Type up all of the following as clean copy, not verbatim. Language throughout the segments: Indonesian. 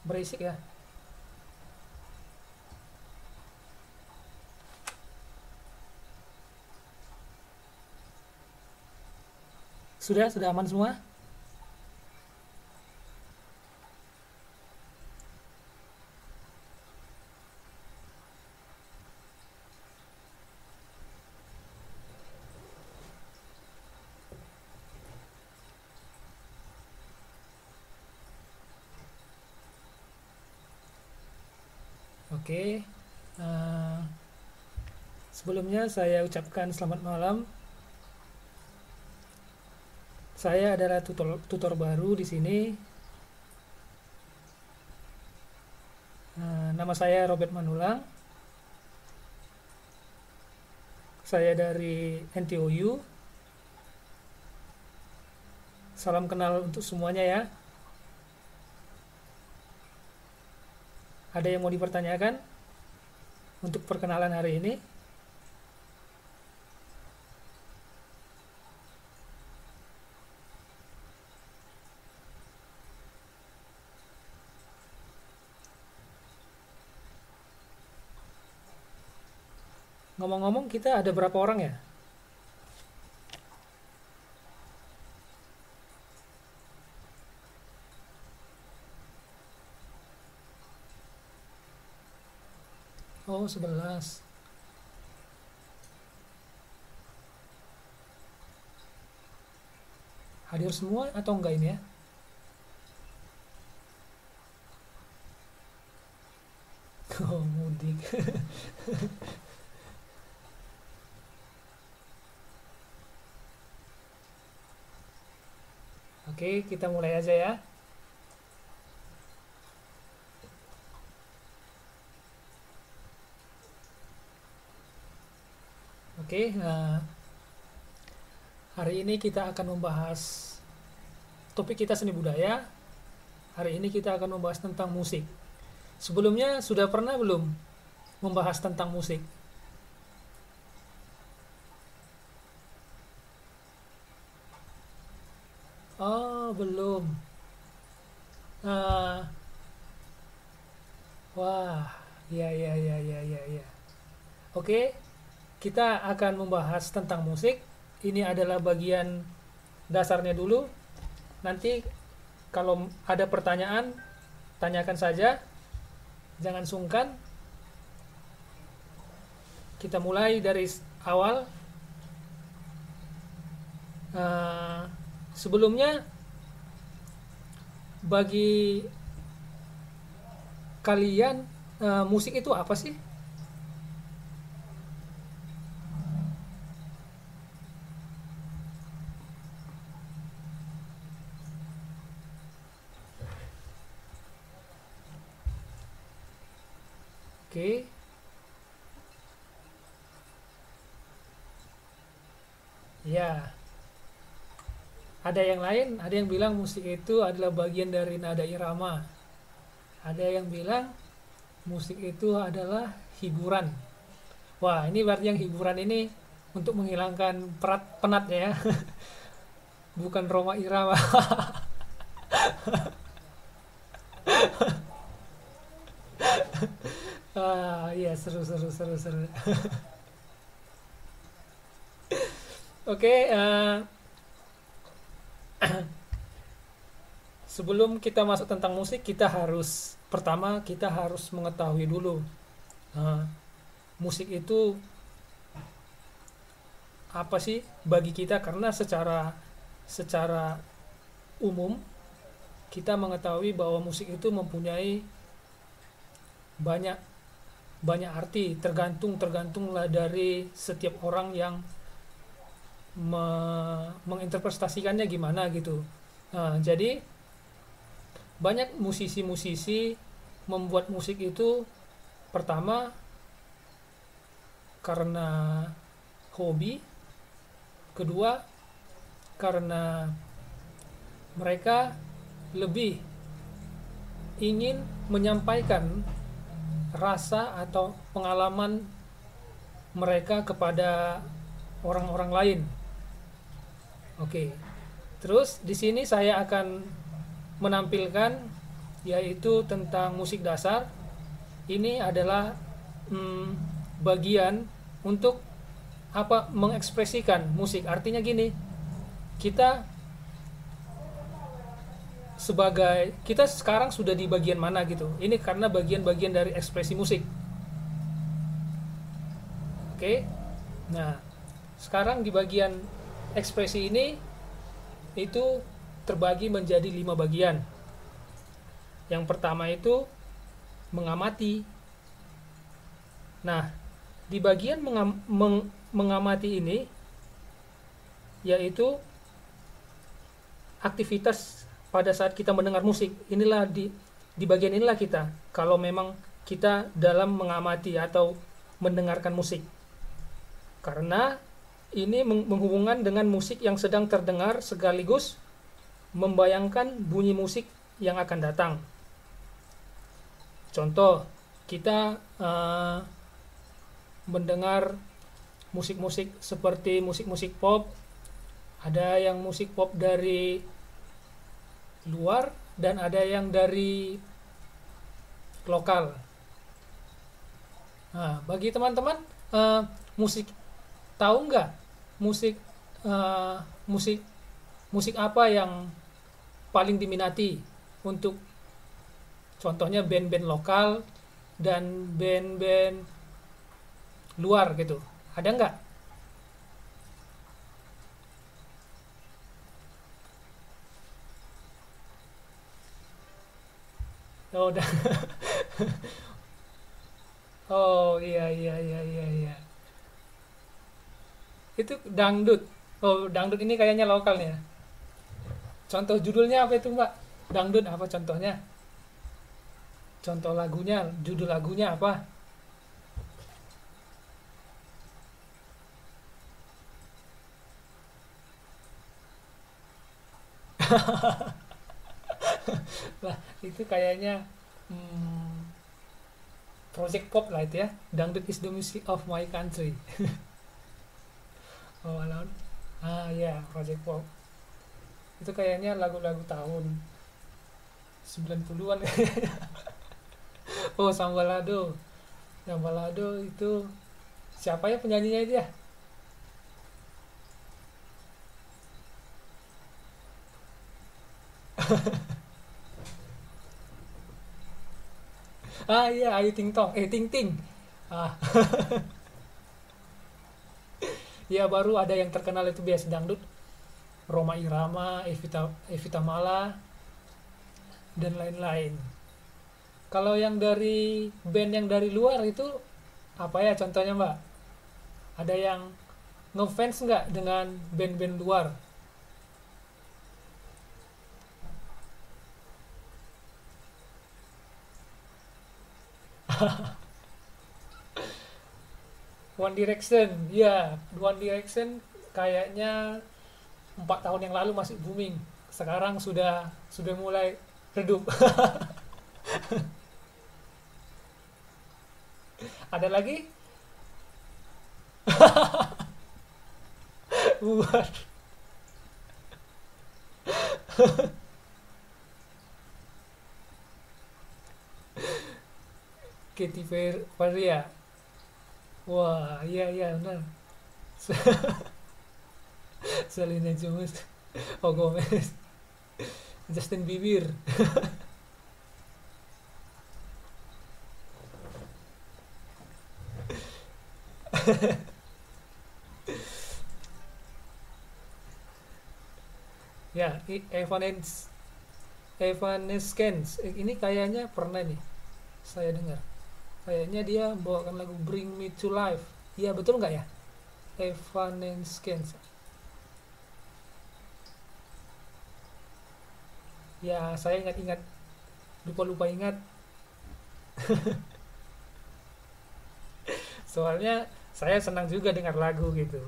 Berisik ya. Sudah aman semua? Oke. Eh, Sebelumnya saya ucapkan selamat malam. Saya adalah tutor baru di sini. Nama saya Robert Manulang. Saya dari NTOU. Salam kenal untuk semuanya ya. Ada yang mau dipertanyakan untuk perkenalan hari ini? Ngomong-ngomong, kita ada berapa orang ya? Oh, 11. Hadir semua atau enggak ini ya? Oh, mudik. Oke, kita mulai aja ya. Oke, hari ini kita akan membahas topik kita seni budaya. Hari ini kita akan membahas tentang musik. Sebelumnya sudah pernah belum membahas tentang musik? Oh, belum. Ah, wah, ya ya ya ya ya ya. Oke, kita akan membahas tentang musik. Ini adalah bagian dasarnya dulu. Nanti kalau ada pertanyaan, tanyakan saja. Jangan sungkan. Kita mulai dari awal. Eh, Sebelumnya, bagi kalian, musik itu apa sih? Oke, ya. Ada yang lain, ada yang bilang musik itu adalah bagian dari nada irama. Ada yang bilang musik itu adalah hiburan. Wah, ini berarti yang hiburan ini untuk menghilangkan penat ya, bukan Roma Irama. Ah, iya seru seru seru seru. Oke, sebelum kita masuk tentang musik, kita harus mengetahui dulu eh, musik itu apa sih bagi kita, karena secara umum kita mengetahui bahwa musik itu mempunyai banyak banyak arti, tergantunglah dari setiap orang yang menginterpretasikannya gimana gitu. Nah, jadi banyak musisi-musisi membuat musik itu pertama karena hobi, kedua karena mereka lebih ingin menyampaikan rasa atau pengalaman mereka kepada orang-orang lain. Oke. Terus di sini saya akan menampilkan yaitu tentang musik dasar. Ini adalah bagian untuk mengekspresikan musik. Artinya gini, kita sekarang sudah di bagian mana gitu. Ini karena bagian-bagian dari ekspresi musik. Oke. Nah, sekarang di bagian ekspresi ini itu terbagi menjadi 5 bagian. Yang pertama itu mengamati. Nah, di bagian mengamati ini yaitu aktivitas pada saat kita mendengar musik. Inilah di bagian inilah kita, kalau memang kita dalam mengamati atau mendengarkan musik. Karena ini menghubungkan dengan musik yang sedang terdengar sekaligus membayangkan bunyi musik yang akan datang. Contoh, kita mendengar musik-musik seperti musik-musik pop. Ada yang musik pop dari luar dan ada yang dari lokal. Nah, bagi teman-teman, musik, tahu nggak musik musik apa yang paling diminati untuk contohnya band-band lokal dan band-band luar gitu? Ada nggak? Oh, udah. Oh, iya, iya, iya, iya, iya. Itu dangdut. Oh, dangdut ini kayaknya lokal ya. Contoh judulnya apa itu, Mbak? Dangdut apa contohnya? Contoh lagunya, judul lagunya apa? Lah, itu kayaknya hmm, project pop lah itu ya. Dangdut is the music of my country. Oh, alone. Ah ya, project pop. Itu kayaknya lagu-lagu tahun 90-an. Oh, Sambalado. Sambalado itu siapa ya penyanyinya itu ya? Ah iya, Ayu Ting Tong. Ting Ting. Ah, ya baru ada yang terkenal itu biasa dangdut. Roma Irama, Evita Mala, dan lain-lain. Kalau yang dari band yang dari luar itu apa ya contohnya, Mbak? Ada yang ngefans nggak dengan band-band luar? One Direction, ya, One Direction kayaknya 4 tahun yang lalu masih booming. Sekarang sudah mulai redup. Ada lagi? Buat Katy Perry ya. Wah, iya iya benar. Selena Gomez, oh Gomez, Justin Bieber. Ya, Evanescence. Ini kayaknya pernah nih saya dengar. Kayaknya dia bawakan lagu Bring Me to Life. Iya, betul nggak ya? Evanescence. Ya, saya ingat-ingat, lupa-lupa ingat. Soalnya saya senang juga dengar lagu gitu.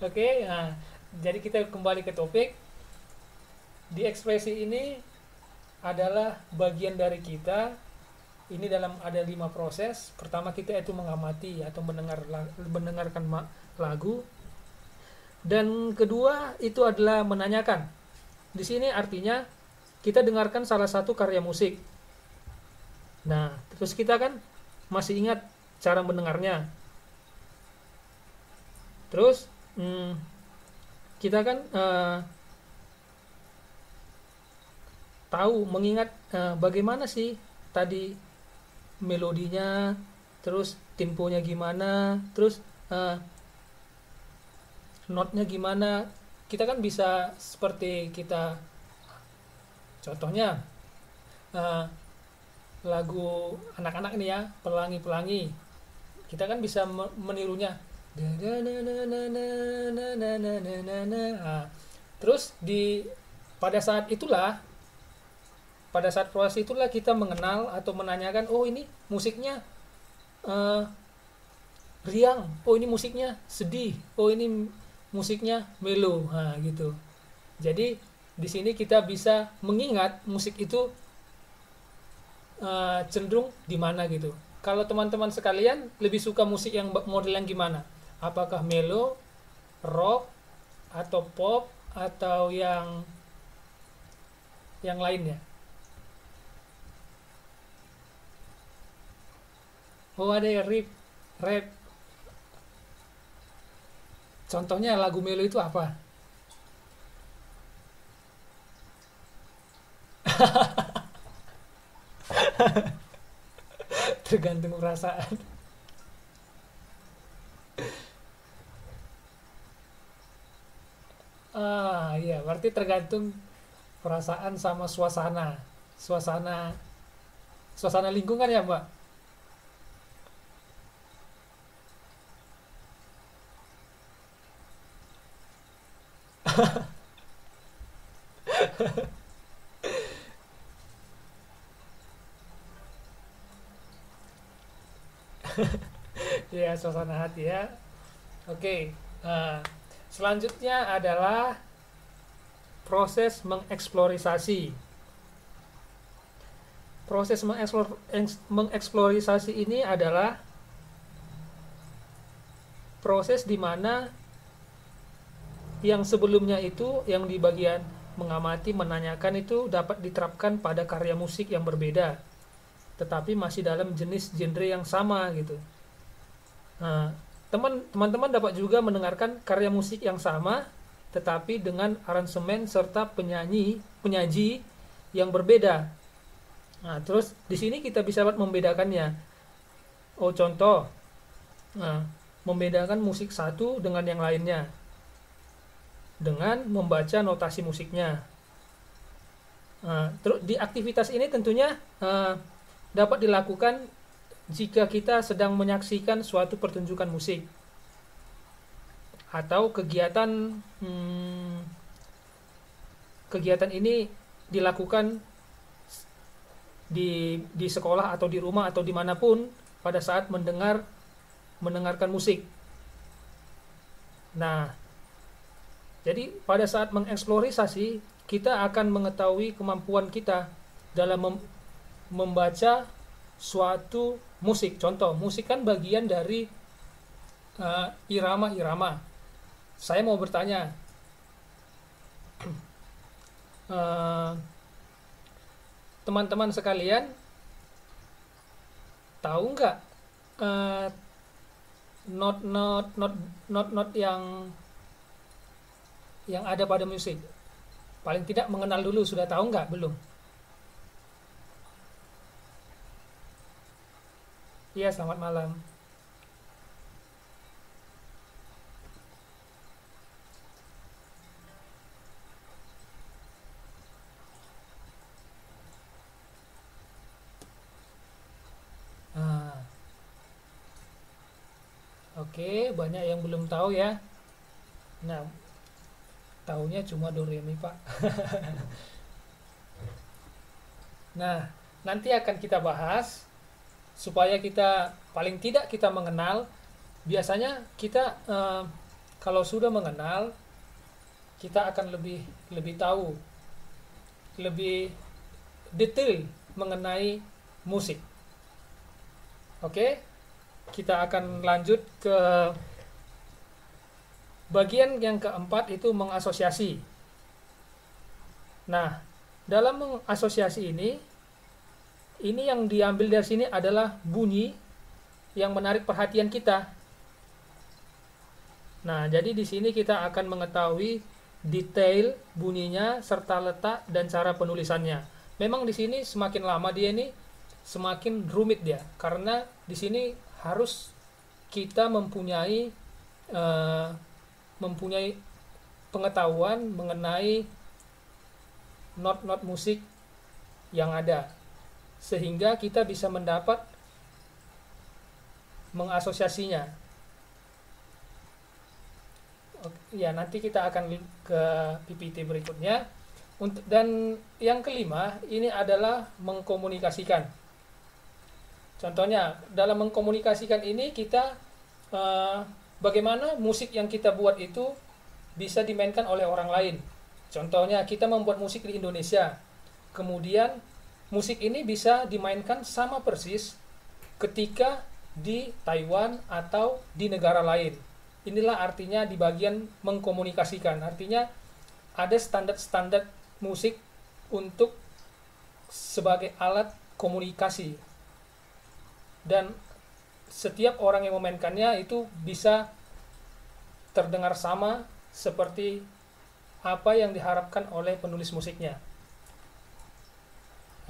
Oke, nah, jadi kita kembali ke topik. Di ekspresi ini adalah bagian dari kita. Ini ada 5 proses. Pertama kita itu mengamati atau mendengarkan lagu. Dan kedua itu adalah menanyakan. Di sini artinya kita dengarkan salah satu karya musik. Nah, terus kita kan masih ingat cara mendengarnya. Terus kita kan tahu mengingat bagaimana sih tadi melodinya, terus temponya gimana, terus notnya gimana. Kita kan bisa seperti kita contohnya eh, lagu anak-anak nih ya, pelangi-pelangi. Kita kan bisa menirunya. Nah, terus pada saat itulah pada saat proses itulah kita mengenal atau menanyakan, oh ini musiknya eh, riang, oh ini musiknya sedih, oh ini musiknya melo, nah gitu. Jadi di sini kita bisa mengingat musik itu cenderung di mana gitu. Kalau teman-teman sekalian lebih suka musik yang model yang gimana? Apakah melo, rock, atau pop, atau yang lainnya? Oh ada ya rap. Contohnya lagu melo itu apa? Tergantung perasaan. Iya, berarti tergantung perasaan sama suasana, suasana lingkungan ya, Mbak. Ya, suasana hati ya. Oke. Nah, selanjutnya adalah proses mengeksplorisasi. Proses mengeksplorisasi ini adalah proses di mana yang sebelumnya itu yang di bagian mengamati, menanyakan itu dapat diterapkan pada karya musik yang berbeda, tetapi masih dalam jenis genre yang sama gitu. Nah, teman-teman dapat juga mendengarkan karya musik yang sama, tetapi dengan aransemen serta penyaji yang berbeda. Nah, terus di sini kita bisa membedakannya. Oh, contoh, nah, membedakan musik satu dengan yang lainnya dengan membaca notasi musiknya. Nah, terus di aktivitas ini tentunya dapat dilakukan jika kita sedang menyaksikan suatu pertunjukan musik atau kegiatan ini dilakukan di sekolah atau di rumah atau dimanapun pada saat mendengarkan musik. Nah, jadi pada saat mengeksplorasi kita akan mengetahui kemampuan kita dalam membaca suatu musik. Contoh, musik kan bagian dari irama-irama. Saya mau bertanya, teman-teman sekalian, tahu nggak not yang ada pada musik? Paling tidak mengenal dulu, sudah tahu nggak? Belum? Iya, selamat malam. Nah, oke, banyak yang belum tahu ya. Nah, tahunya cuma do re mi Pak. Nah, nanti akan kita bahas supaya kita paling tidak kita mengenal. Biasanya kita kalau sudah mengenal, kita akan lebih lebih tahu, lebih detail mengenai musik. Oke, kita akan lanjut ke Bagian yang keempat itu mengasosiasi. Nah, dalam mengasosiasi ini yang diambil dari sini adalah bunyi yang menarik perhatian kita. Nah, jadi di sini kita akan mengetahui detail bunyinya serta letak dan cara penulisannya. Memang di sini semakin lama dia ini semakin rumit dia, karena di sini harus kita mempunyai pengetahuan mengenai not-not musik yang ada, sehingga kita bisa mendapat mengasosiasinya. Ya, nanti kita akan ke PPT berikutnya. Dan yang kelima ini adalah mengkomunikasikan. Contohnya dalam mengkomunikasikan ini kita bagaimana musik yang kita buat itu bisa dimainkan oleh orang lain. Contohnya kita membuat musik di Indonesia, kemudian musik ini bisa dimainkan sama persis ketika di Taiwan atau di negara lain. Inilah artinya di bagian mengkomunikasikan. Artinya ada standar-standar musik untuk sebagai alat komunikasi, dan setiap orang yang memainkannya itu bisa terdengar sama seperti apa yang diharapkan oleh penulis musiknya.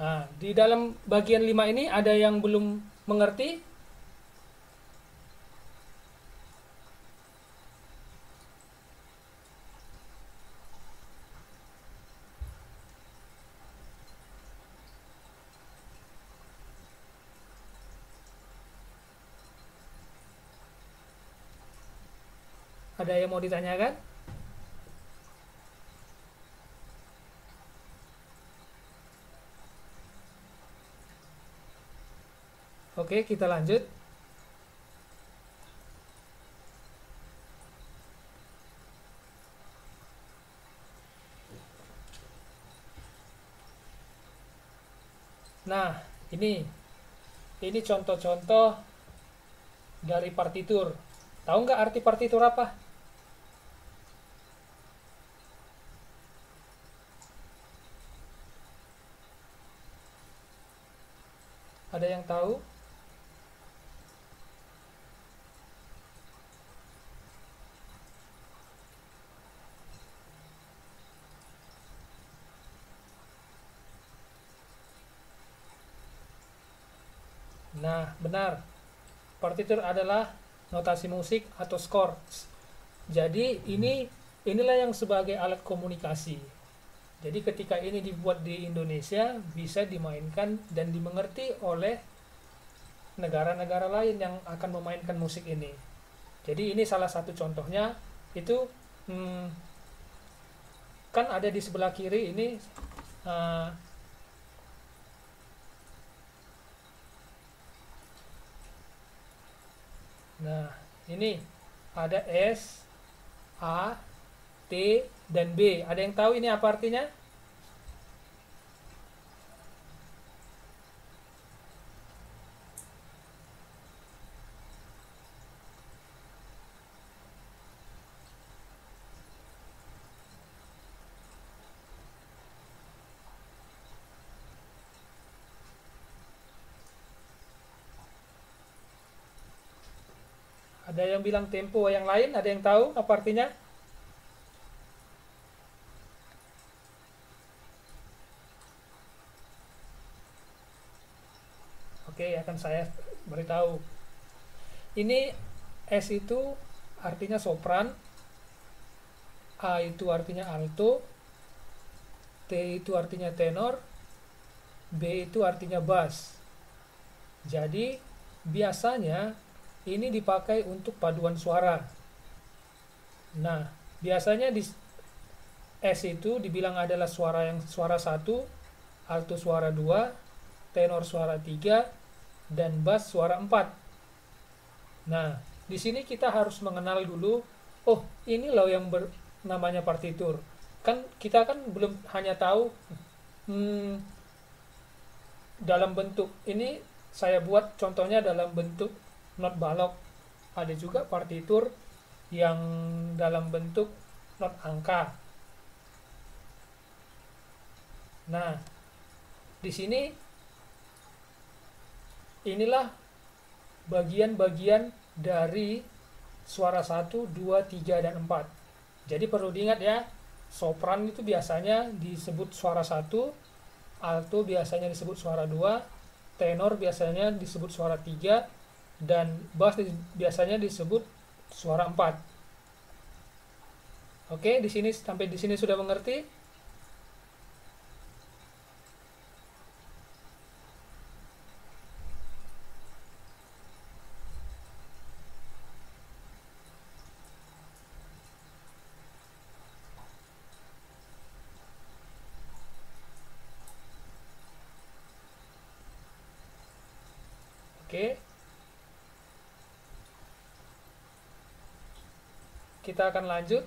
Nah, di dalam bagian 5 ini ada yang belum mengerti? Ada yang mau ditanyakan? Oke, kita lanjut. Nah, ini contoh-contoh dari partitur. Tahu nggak arti partitur apa? Ada yang tahu? Nah, benar. Partitur adalah notasi musik atau skor. Jadi inilah yang sebagai alat komunikasi. Jadi ketika ini dibuat di Indonesia bisa dimainkan dan dimengerti oleh negara-negara lain yang akan memainkan musik ini. Jadi ini salah satu contohnya. Itu kan ada di sebelah kiri ini nah, ini ada S, A, T, dan B. Ada yang tahu ini apa artinya? Ada yang bilang tempo, yang lain ada yang tahu apa artinya? Oke, akan saya beritahu. Ini S itu artinya sopran, A itu artinya alto, T itu artinya tenor, B itu artinya bass. Jadi biasanya ini dipakai untuk paduan suara. Nah, biasanya di S itu dibilang adalah suara 1, alto suara 2, tenor suara 3, dan bass suara 4. Nah, di sini kita harus mengenal dulu, oh, ini loh yang namanya partitur. Kan kita kan belum hanya tahu dalam bentuk ini, saya buat contohnya dalam bentuk not balok. Ada juga partitur yang dalam bentuk not angka. Nah, di sini inilah bagian-bagian dari suara 1, 2, 3, dan 4. Jadi perlu diingat ya, sopran itu biasanya disebut suara 1, alto biasanya disebut suara 2, tenor biasanya disebut suara 3, dan bass biasanya disebut suara 4. Oke, di sini sampai di sini sudah mengerti? Oke, kita akan lanjut.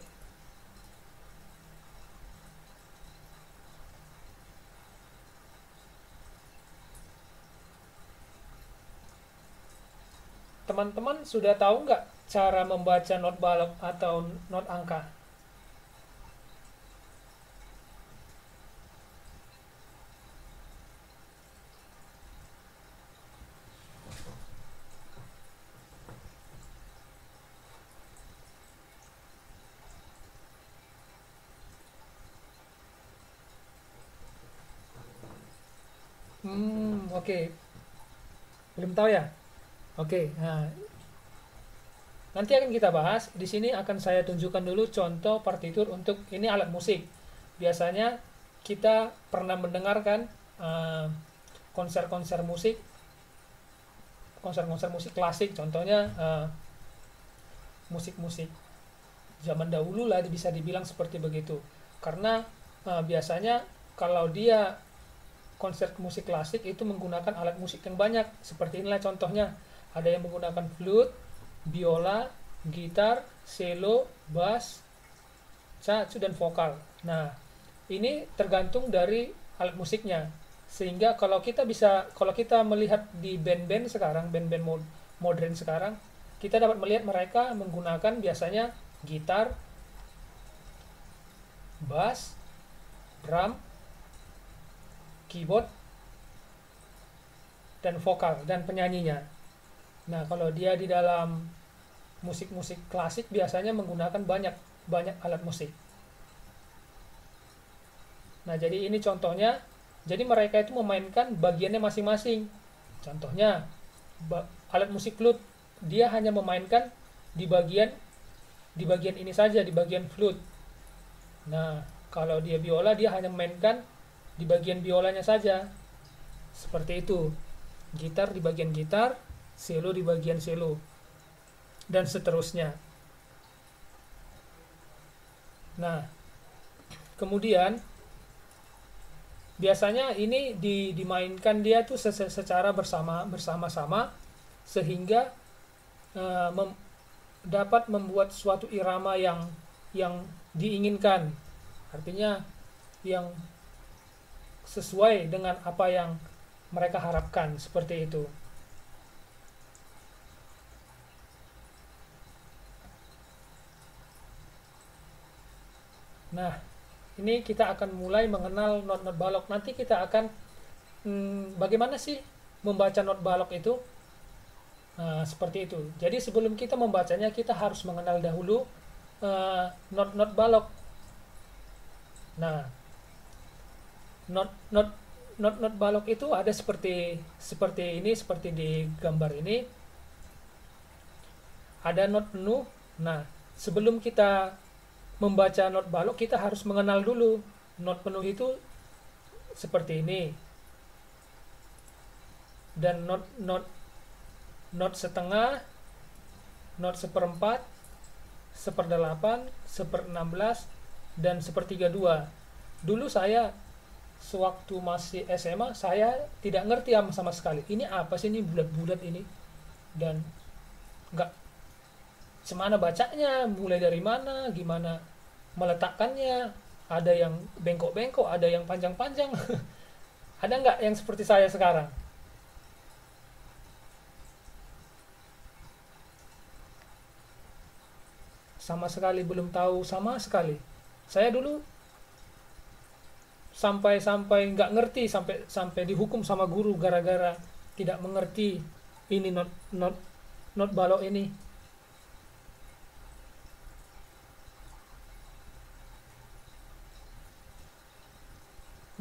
Teman-teman sudah tahu nggak cara membaca not balok atau not angka? Oke. Belum tahu ya? Oke. Nah, nanti akan kita bahas. Di sini akan saya tunjukkan dulu contoh partitur untuk ini alat musik. Biasanya kita pernah mendengarkan konser-konser musik, konser-konser musik klasik, contohnya musik-musik zaman dahulu lah bisa dibilang seperti begitu. Karena biasanya kalau dia konser musik klasik itu menggunakan alat musik yang banyak. Seperti inilah contohnya. Ada yang menggunakan flute, biola, gitar, cello, bass, cacu, dan vokal. Nah, ini tergantung dari alat musiknya. Sehingga kalau kita melihat di band-band sekarang, band-band modern sekarang, kita dapat melihat mereka menggunakan biasanya gitar, bass, drum, keyboard, dan vokal dan penyanyinya. Nah, kalau dia di dalam musik-musik klasik biasanya menggunakan banyak alat musik. Nah, jadi ini contohnya. Jadi mereka itu memainkan bagiannya masing-masing. Contohnya alat musik flute, dia hanya memainkan di bagian ini saja, di bagian flute. Nah, kalau dia biola, dia hanya memainkan di bagian biolanya saja. Seperti itu. Gitar di bagian gitar, cello di bagian cello, dan seterusnya. Nah, kemudian biasanya ini dimainkan dia tuh secara bersama-sama sehingga dapat membuat suatu irama yang diinginkan. Artinya yang sesuai dengan apa yang mereka harapkan, seperti itu. Nah, ini kita akan mulai mengenal not-not balok. Nanti kita akan bagaimana sih membaca not balok itu. Nah, seperti itu. Jadi sebelum kita membacanya, kita harus mengenal dahulu not-not balok. Nah, not balok itu ada seperti ini, seperti di gambar ini. Ada not penuh. Nah, sebelum kita membaca not balok, kita harus mengenal dulu not penuh itu seperti ini, dan not setengah, not seperempat, seperdelapan, seperenam-belas, dan sepertiga dua. Dulu saya sewaktu masih SMA, saya tidak ngerti sama sekali ini apa sih, ini bulat-bulat ini, dan nggak semana bacanya, mulai dari mana, gimana meletakkannya. Ada yang bengkok-bengkok, ada yang panjang-panjang. Ada nggak yang seperti saya sekarang? sama sekali belum tahu sama sekali. Saya dulu sampai nggak ngerti, sampai dihukum sama guru gara-gara tidak mengerti ini not balok ini.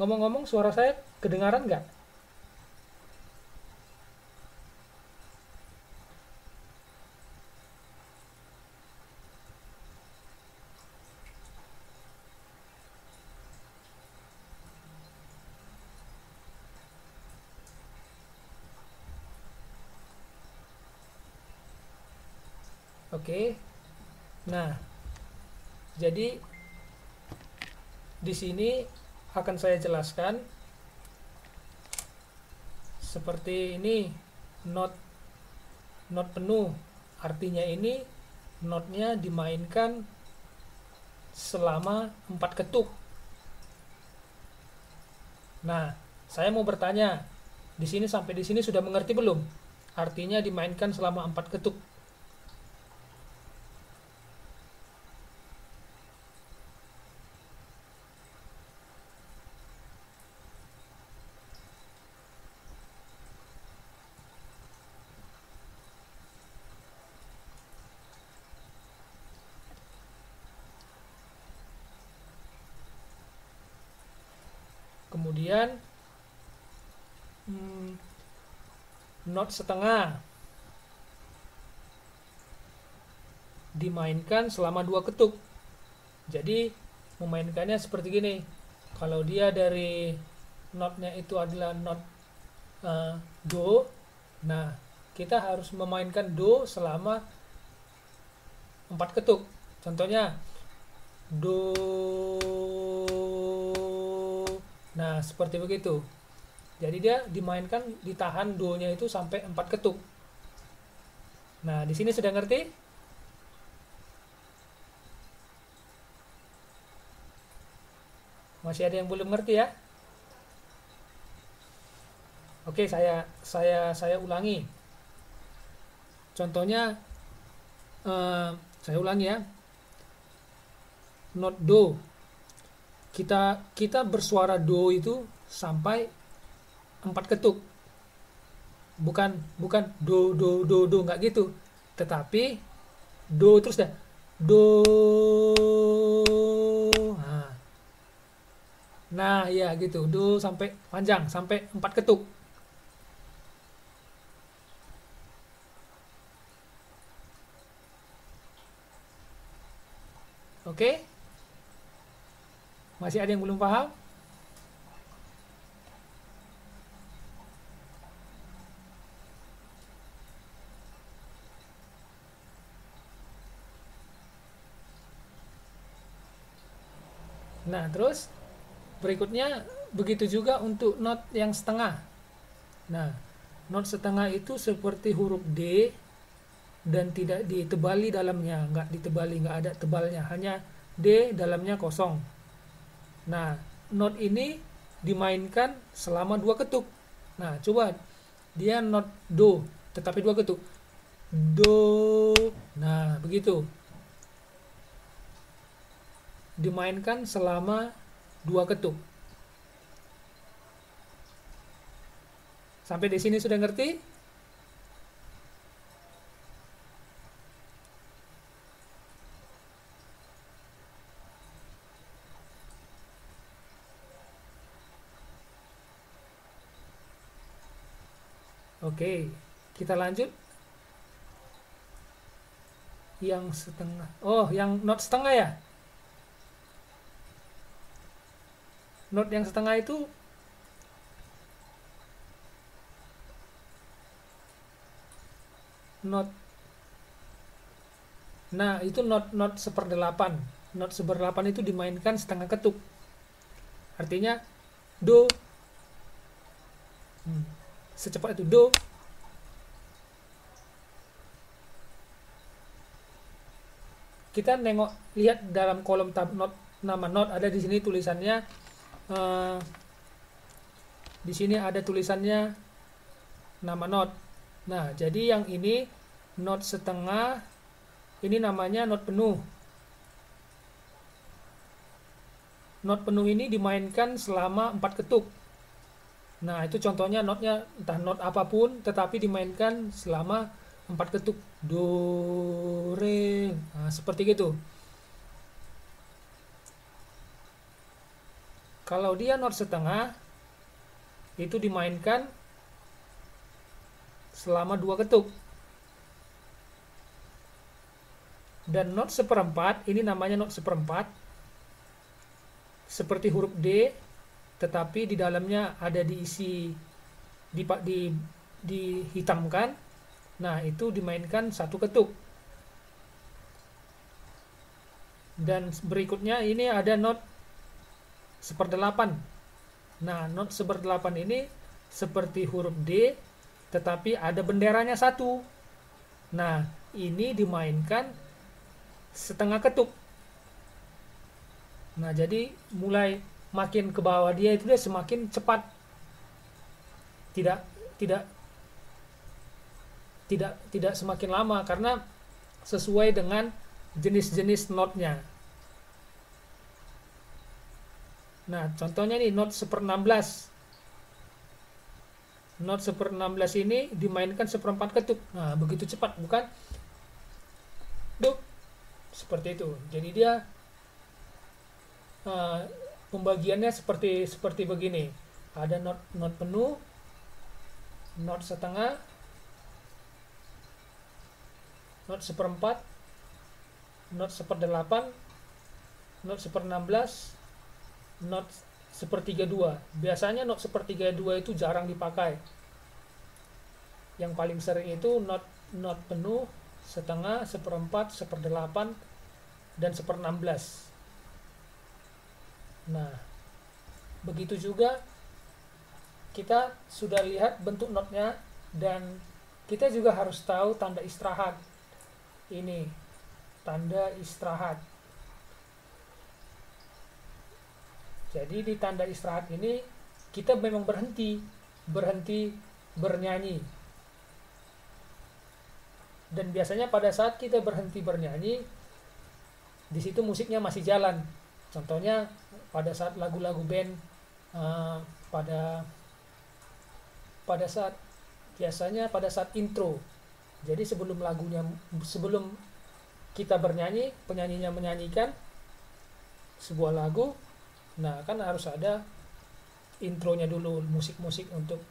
Ngomong-ngomong, suara saya kedengaran nggak? Oke. Nah, jadi di sini akan saya jelaskan seperti ini. Not penuh, artinya ini notnya dimainkan selama 4 ketuk. Nah, saya mau bertanya, di sini sampai di sini sudah mengerti belum? Artinya dimainkan selama 4 ketuk. Kemudian not setengah dimainkan selama 2 ketuk. Jadi memainkannya seperti gini. Kalau dia dari notnya itu adalah not do, nah kita harus memainkan do selama 4 ketuk. Contohnya do. Nah, seperti begitu. Jadi dia dimainkan, ditahan do-nya itu sampai 4 ketuk. Nah, di sini sudah ngerti? Masih ada yang belum ngerti ya? Oke, saya ulangi. Contohnya saya ulangi ya. Not do. Kita bersuara do itu sampai 4 ketuk. Bukan do nggak gitu. Tetapi do terus dah. Do. Nah, ya gitu. Do sampai panjang, sampai 4 ketuk. Oke? Masih ada yang belum paham? Nah, terus berikutnya begitu juga untuk not yang setengah. Nah, not setengah itu seperti huruf D dan tidak ditebali dalamnya, nggak ada tebalnya, hanya D dalamnya kosong. Nah, not ini dimainkan selama 2 ketuk. Nah, coba dia not do, tetapi 2 ketuk. Do. Nah, begitu. Dimainkan selama 2 ketuk. Sampai di sini sudah ngerti? Oke, kita lanjut. Yang setengah. Oh, yang not setengah ya? Not yang setengah itu not. Nah, itu not seperdelapan. Not seperdelapan itu dimainkan setengah ketuk. Artinya do. Secepat itu do. Kita lihat dalam kolom tab not, nama not ada di sini tulisannya. Di sini ada tulisannya nama not. Nah, jadi yang ini not setengah Ini namanya not penuh. Not penuh ini dimainkan selama 4 ketuk. Nah, itu contohnya notnya entah not apapun tetapi dimainkan selama 4 ketuk. Do, re. Nah, seperti itu. Kalau dia not setengah itu dimainkan selama 2 ketuk. Dan not seperempat ini namanya not seperempat, seperti huruf D tetapi di dalamnya ada diisi dihitamkan. Nah, itu dimainkan 1 ketuk. Dan berikutnya ini ada not seperdelapan. Nah, not seperdelapan ini seperti huruf D tetapi ada benderanya 1. Nah, ini dimainkan setengah ketuk. Nah, jadi mulai makin ke bawah dia itu dia semakin cepat. Tidak tidak tidak tidak semakin lama karena sesuai dengan jenis-jenis notnya. Nah, contohnya nih not 1/16. Not 1/16 ini dimainkan 1/4 ketuk. Nah, begitu cepat, bukan? Duk. Seperti itu. Jadi dia pembagiannya seperti begini. Ada not penuh, not setengah, not 1/4, not 1/8, not 1/16, not 1/32. Biasanya not 1/32 itu jarang dipakai. Yang paling sering itu not penuh, setengah, 1/4, 1/8, dan 1/16. Nah, begitu juga kita sudah lihat bentuk notnya dan kita juga harus tahu tanda istirahat. Ini tanda istirahat. Jadi di tanda istirahat ini kita memang berhenti bernyanyi. Dan biasanya pada saat kita berhenti bernyanyi, di situ musiknya masih jalan. Contohnya pada saat lagu-lagu band, pada saat biasanya pada saat intro. Jadi sebelum kita bernyanyi, penyanyinya menyanyikan sebuah lagu. Nah, kan harus ada intronya dulu, musik-musik untuk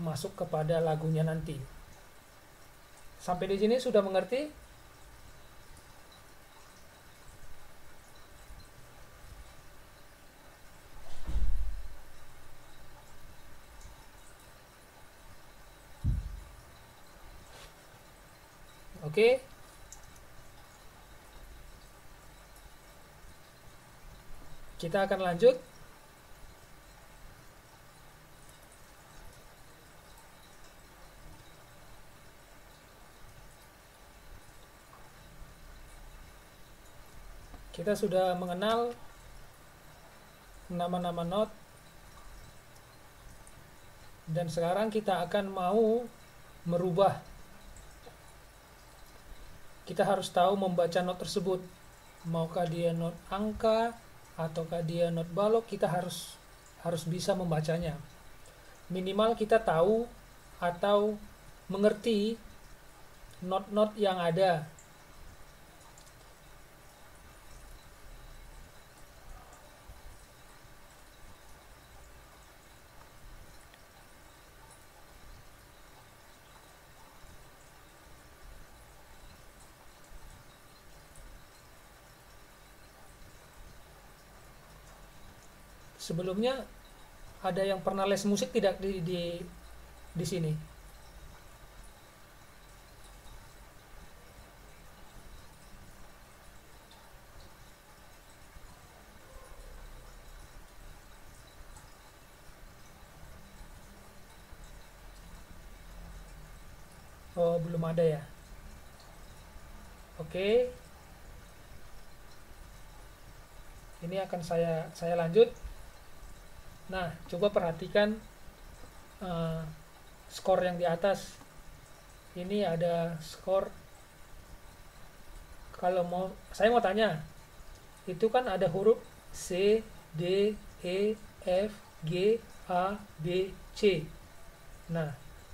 masuk kepada lagunya nanti. Sampai di sini sudah mengerti? Oke. Kita akan lanjut. Kita sudah mengenal nama-nama not. Dan sekarang kita akan mau merubah. Kita harus tahu membaca not tersebut. Maukah dia not angka ataukah dia not balok, kita harus bisa membacanya. Minimal kita tahu atau mengerti not-not yang ada. Sebelumnya ada yang pernah les musik tidak di sini? Oh, belum ada ya. Oke. Ini akan saya lanjut. Nah, coba perhatikan skor yang di atas. Ini ada skor Kalau saya mau tanya, itu kan ada huruf C, D, E, F, G, A, B, C. Nah,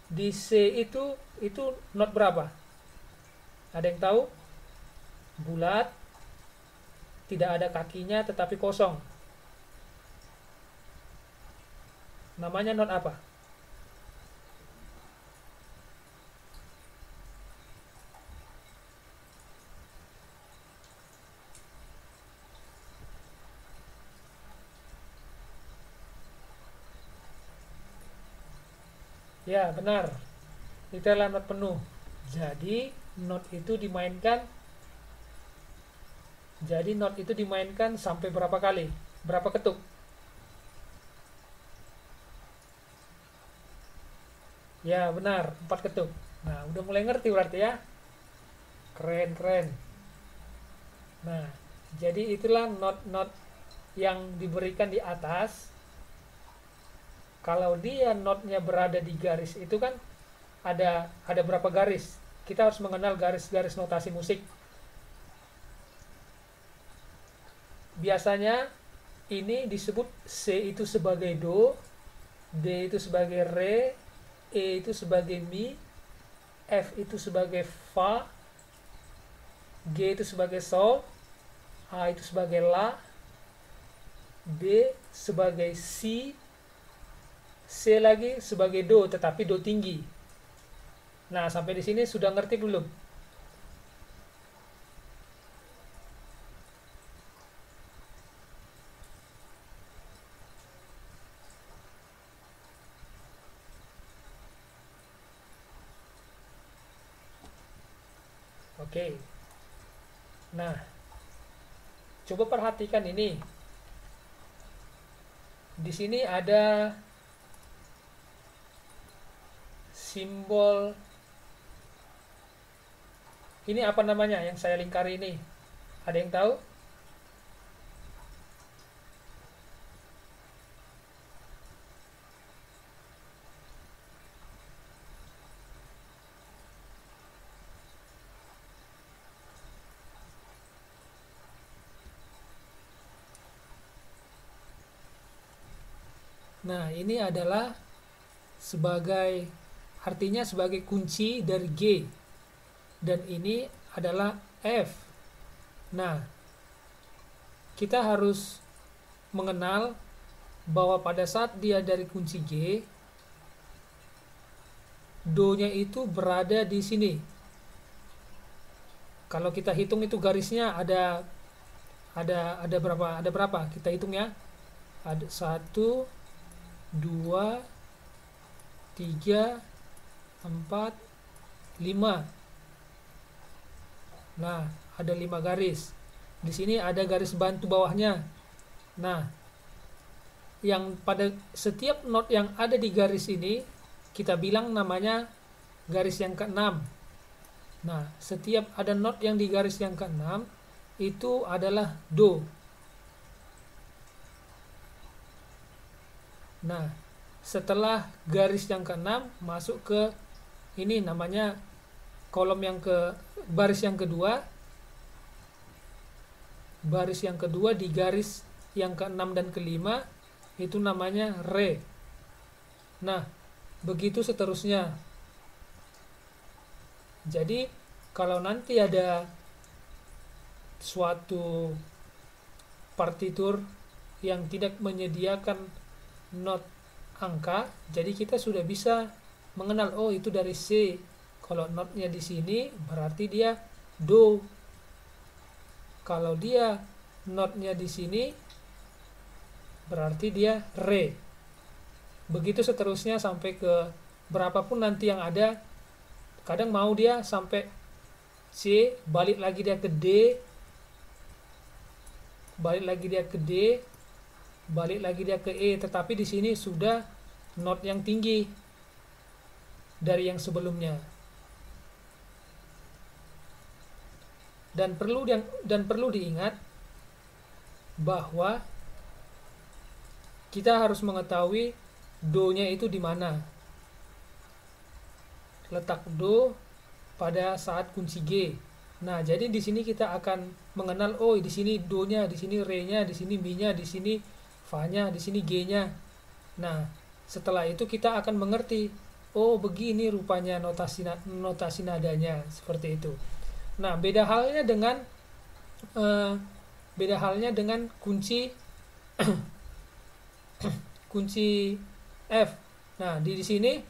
di C itu not berapa? Ada yang tahu? Bulat, tidak ada kakinya tetapi kosong. Namanya not apa? Ya, benar. Itu adalah not penuh. Jadi, not itu dimainkan sampai berapa kali? Berapa ketuk? Ya, benar, 4 ketuk. Nah, udah mulai ngerti berarti ya. Keren, keren. Nah, jadi itulah not-not yang diberikan di atas. Kalau dia notnya berada di garis itu kan ada berapa garis? Kita harus mengenal garis-garis notasi musik. Biasanya ini disebut C itu sebagai do, D itu sebagai re, E itu sebagai mi, F itu sebagai fa, G itu sebagai sol, A itu sebagai la, B sebagai si, C lagi sebagai do tetapi do tinggi. Nah, sampai di sini sudah ngerti belum? Oke. Nah, coba perhatikan ini. Di sini ada simbol, ini apa namanya yang saya lingkari ini? Ada yang tahu? Nah, ini adalah artinya sebagai kunci dari G, dan ini adalah F. Nah, kita harus mengenal bahwa pada saat dia dari kunci G, do-nya itu berada di sini. Kalau kita hitung itu garisnya ada berapa? Ada berapa? Kita hitung ya. Ada 1, 2, 3, 4, 5. Nah, ada 5 garis. Di sini ada garis bantu bawahnya. Nah, yang pada setiap not yang ada di garis ini kita bilang namanya garis yang ke-6. Nah, setiap ada not yang di garis yang ke-6 itu adalah do. Nah, setelah garis yang ke-6 masuk ke ini namanya kolom yang ke baris yang kedua. Baris yang kedua di garis yang ke-6 dan ke-5 itu namanya re. Nah, begitu seterusnya. Jadi, kalau nanti ada suatu partitur yang tidak menyediakan not angka, jadi kita sudah bisa mengenal, oh itu dari C. Kalau notnya di sini berarti dia do. Kalau dia notnya di sini berarti dia re. Begitu seterusnya sampai ke berapapun nanti yang ada. Kadang mau dia sampai C, balik lagi dia ke D, balik lagi dia ke D, balik lagi dia ke E, tetapi di sini sudah not yang tinggi dari yang sebelumnya. Dan perlu diingat bahwa kita harus mengetahui do-nya itu di mana. Letak do pada saat kunci G. Nah, jadi di sini kita akan mengenal, oh di sini do-nya, di sini re-nya, di sini mi-nya, di sini fa-nya, di sini g-nya. Nah, setelah itu kita akan mengerti, oh begini rupanya notasi nadanya seperti itu. Nah, eh, beda halnya dengan kunci F. Nah, di sini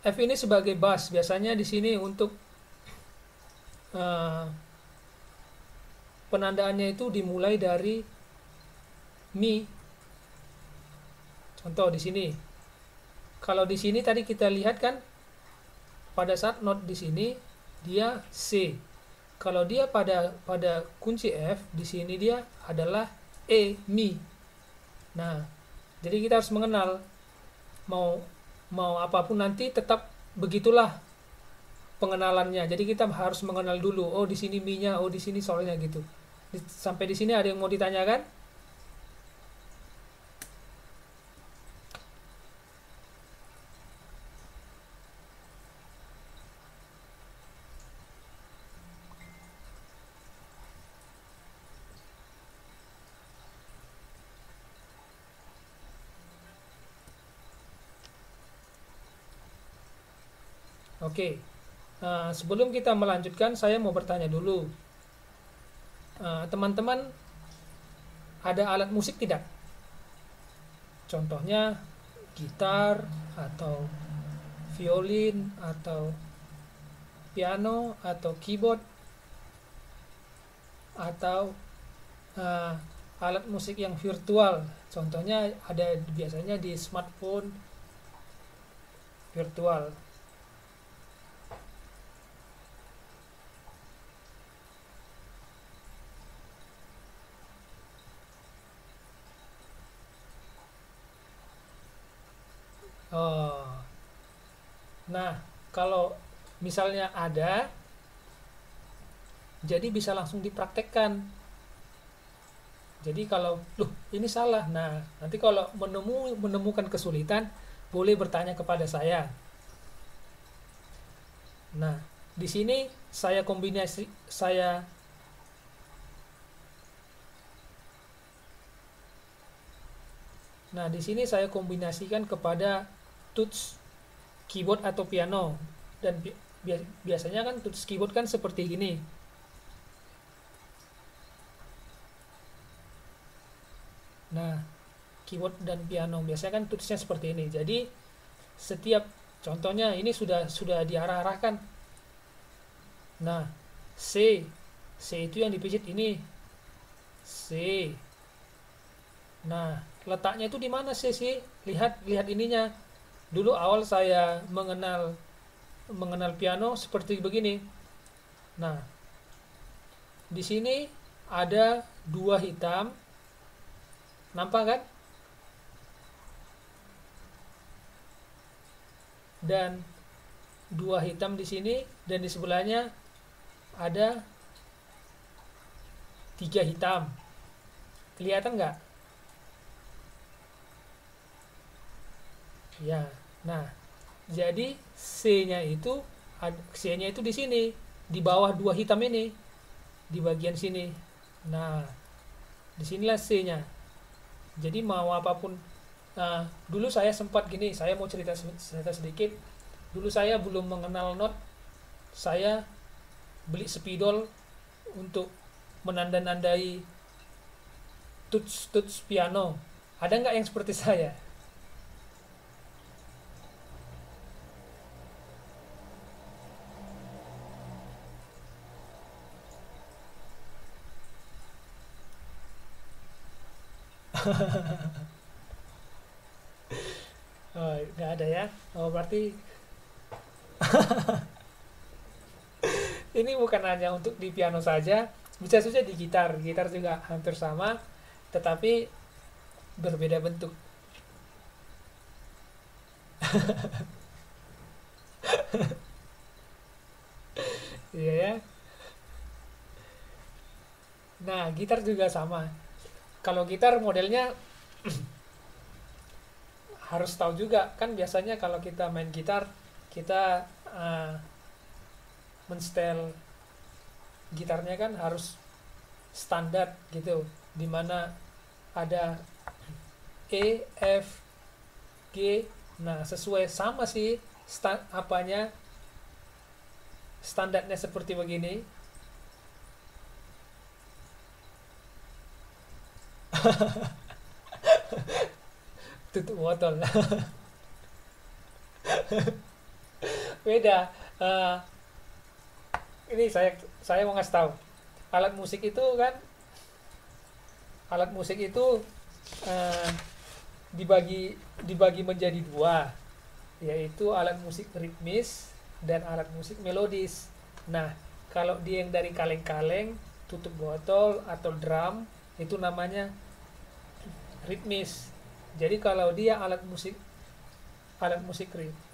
F ini sebagai bass. Biasanya di sini untuk eh, penandaannya itu dimulai dari mi. Contoh di sini. Kalau di sini tadi kita lihat kan pada saat not di sini dia C. Kalau dia pada kunci F di sini dia adalah E, mi. Nah, jadi kita harus mengenal mau mau apapun nanti tetap begitulah pengenalannya. Jadi kita harus mengenal dulu. Oh, di sini mi-nya, oh di sini solnya gitu. Sampai di sini ada yang mau ditanyakan? Oke. Sebelum kita melanjutkan, saya mau bertanya dulu. Teman-teman ada alat musik tidak? Contohnya gitar atau violin atau piano atau keyboard atau uh, alat musik yang virtual. Contohnya ada biasanya di smartphone virtual. Oh, nah kalau misalnya ada, jadi bisa langsung dipraktekkan. Jadi kalau, loh ini salah, nah nanti kalau menemukan kesulitan, boleh bertanya kepada saya. Nah, di sini saya kombinasi, nah di sini saya kombinasikan kepada touch keyboard atau piano. Dan biasanya kan touch keyboard kan seperti gini. Nah, keyboard dan piano biasanya kan touchnya seperti ini. Jadi setiap contohnya ini sudah diarah-arahkan. Nah, C itu yang dipijit ini C. Nah, letaknya itu di mana C sih? Lihat ininya. Dulu awal saya mengenal piano seperti begini. Nah, di sini ada dua hitam. Nampak kan? Dan dua hitam di sini dan di sebelahnya ada tiga hitam. Kelihatan nggak? Ya. Nah, jadi C-nya itu di sini, di bawah dua hitam ini, di bagian sini. Nah, disinilah C-nya. Jadi mau apapun, dulu saya sempat gini, saya mau cerita sedikit. Dulu saya belum mengenal not, saya beli spidol untuk menanda-nandai touch piano. Ada nggak yang seperti saya? Oh, nggak ada ya. Oh, berarti ini bukan hanya untuk di piano saja, bisa saja di gitar. Gitar juga hampir sama, tetapi berbeda bentuk. Iya ya. Nah, gitar juga sama. Kalau gitar modelnya harus tahu juga kan, biasanya kalau kita main gitar kita mensetel gitarnya kan harus standar gitu, dimana ada E, F, G. Nah, sesuai sama sih standarnya seperti begini. Tutup botol. Beda. Eh, ini saya mau ngasih tahu. Alat musik itu kan, alat musik itu eh, dibagi dibagi menjadi dua, yaitu alat musik ritmis dan alat musik melodis. Nah, kalau dia yang dari kaleng-kaleng, tutup botol atau drum, itu namanya ritmis. Jadi kalau dia alat musik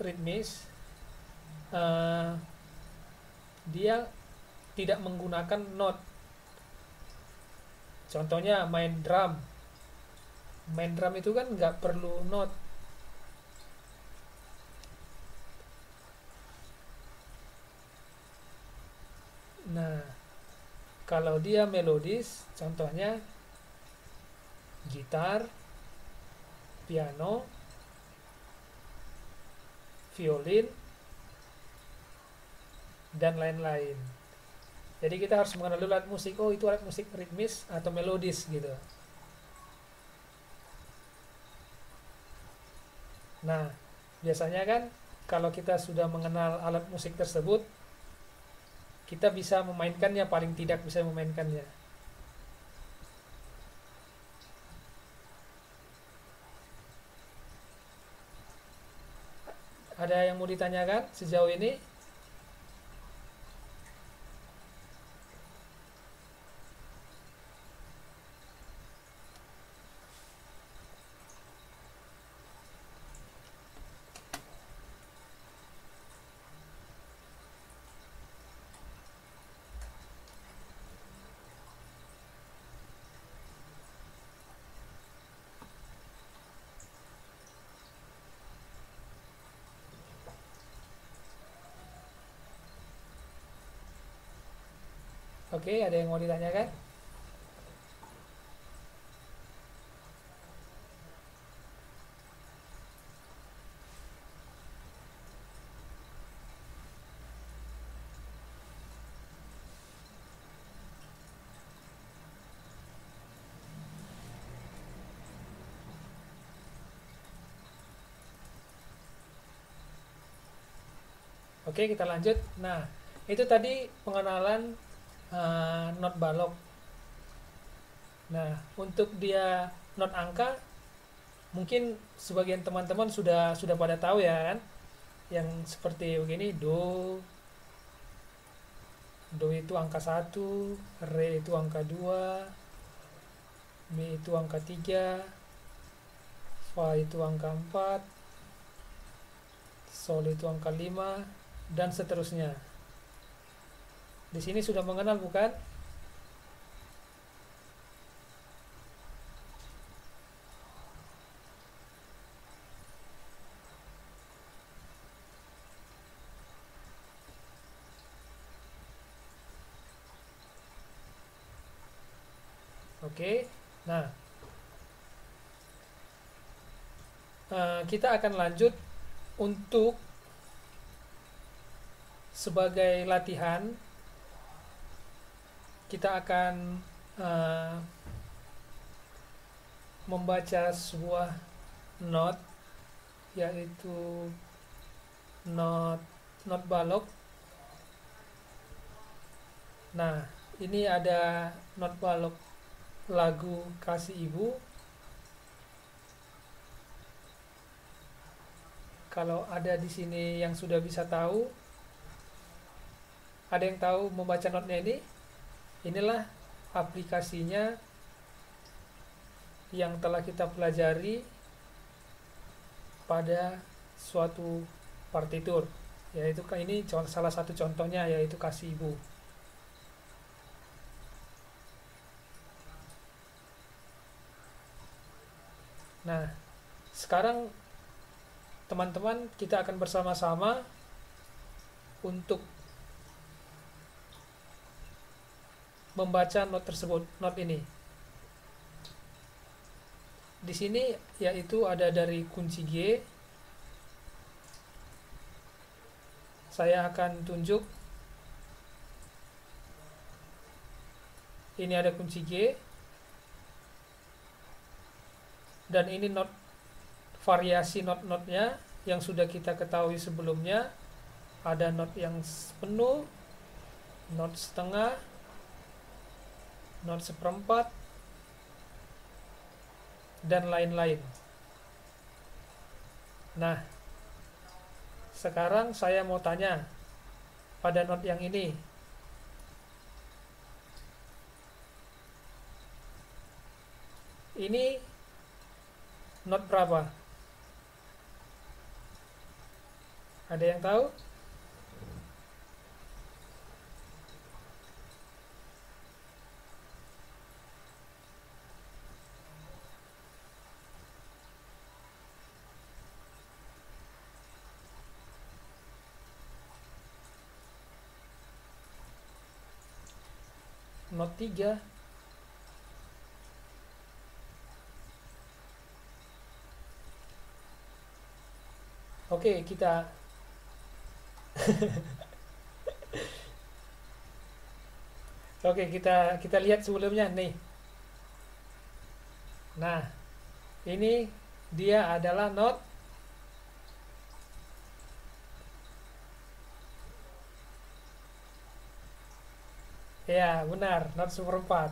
ritmis, eh, dia tidak menggunakan not. Contohnya main drum. Main drum itu kan nggak perlu not. Nah, kalau dia melodis, contohnya gitar, piano, violin, dan lain-lain. Jadi kita harus mengenal dulu alat musik. Oh, itu alat musik ritmis atau melodis gitu. Nah, biasanya kan kalau kita sudah mengenal alat musik tersebut, kita bisa memainkannya, paling tidak bisa memainkannya. Ada yang mau ditanyakan sejauh ini? Oke, ada yang mau ditanyakan? Oke, kita lanjut. Nah, itu tadi pengenalan not balok. Nah, untuk dia not angka, mungkin sebagian teman-teman sudah pada tahu ya kan, yang seperti begini: do itu angka 1, re itu angka 2, mi itu angka 3, fa itu angka 4, sol itu angka 5, dan seterusnya. Di sini sudah mengenal bukan? Oke. Nah, kita akan lanjut untuk sebagai latihan. Kita akan eh, membaca sebuah not, yaitu not not balok. Nah, ini ada not balok lagu Kasih Ibu. Kalau ada di sini yang sudah bisa tahu, ada yang tahu membaca notnya ini? Inilah aplikasinya yang telah kita pelajari pada suatu partitur, yaitu ini salah satu contohnya, yaitu Kasih Ibu. Nah, sekarang teman-teman kita akan bersama-sama untuk membaca not tersebut, not ini. Di sini yaitu ada dari kunci G. Saya akan tunjuk. Ini ada kunci G. Dan ini not, variasi not-notnya yang sudah kita ketahui sebelumnya. Ada not yang penuh, not setengah, not seperempat, dan lain-lain. Nah, sekarang saya mau tanya pada not yang ini. Ini not berapa? Ada yang tahu? Not 3. Oke, kita Oke, kita lihat sebelumnya nih. Nah, ini dia adalah not ya, benar, not seperempat.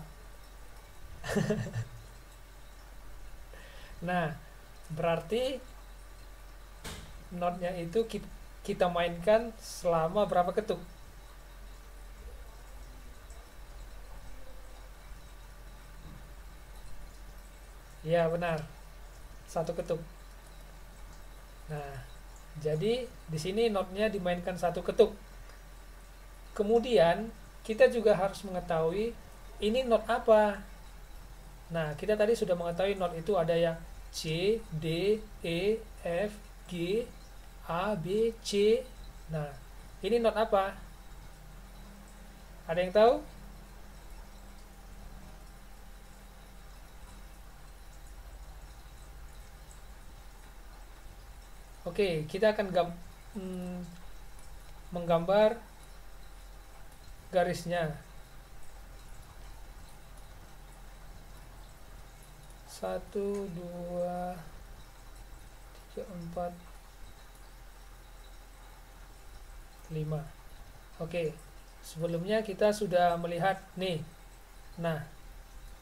Nah, berarti notnya itu kita mainkan selama berapa ketuk? Ya, benar. Satu ketuk. Nah, jadi di sini notnya dimainkan satu ketuk. Kemudian kita juga harus mengetahui ini not apa. Nah, kita tadi sudah mengetahui not itu ada yang C, D, E, F, G, A, B, C. Nah, ini not apa? Ada yang tahu? Oke, kita akan menggambar garisnya. 1, 2, 3, 4, 5. Oke, sebelumnya kita sudah melihat nih. Nah,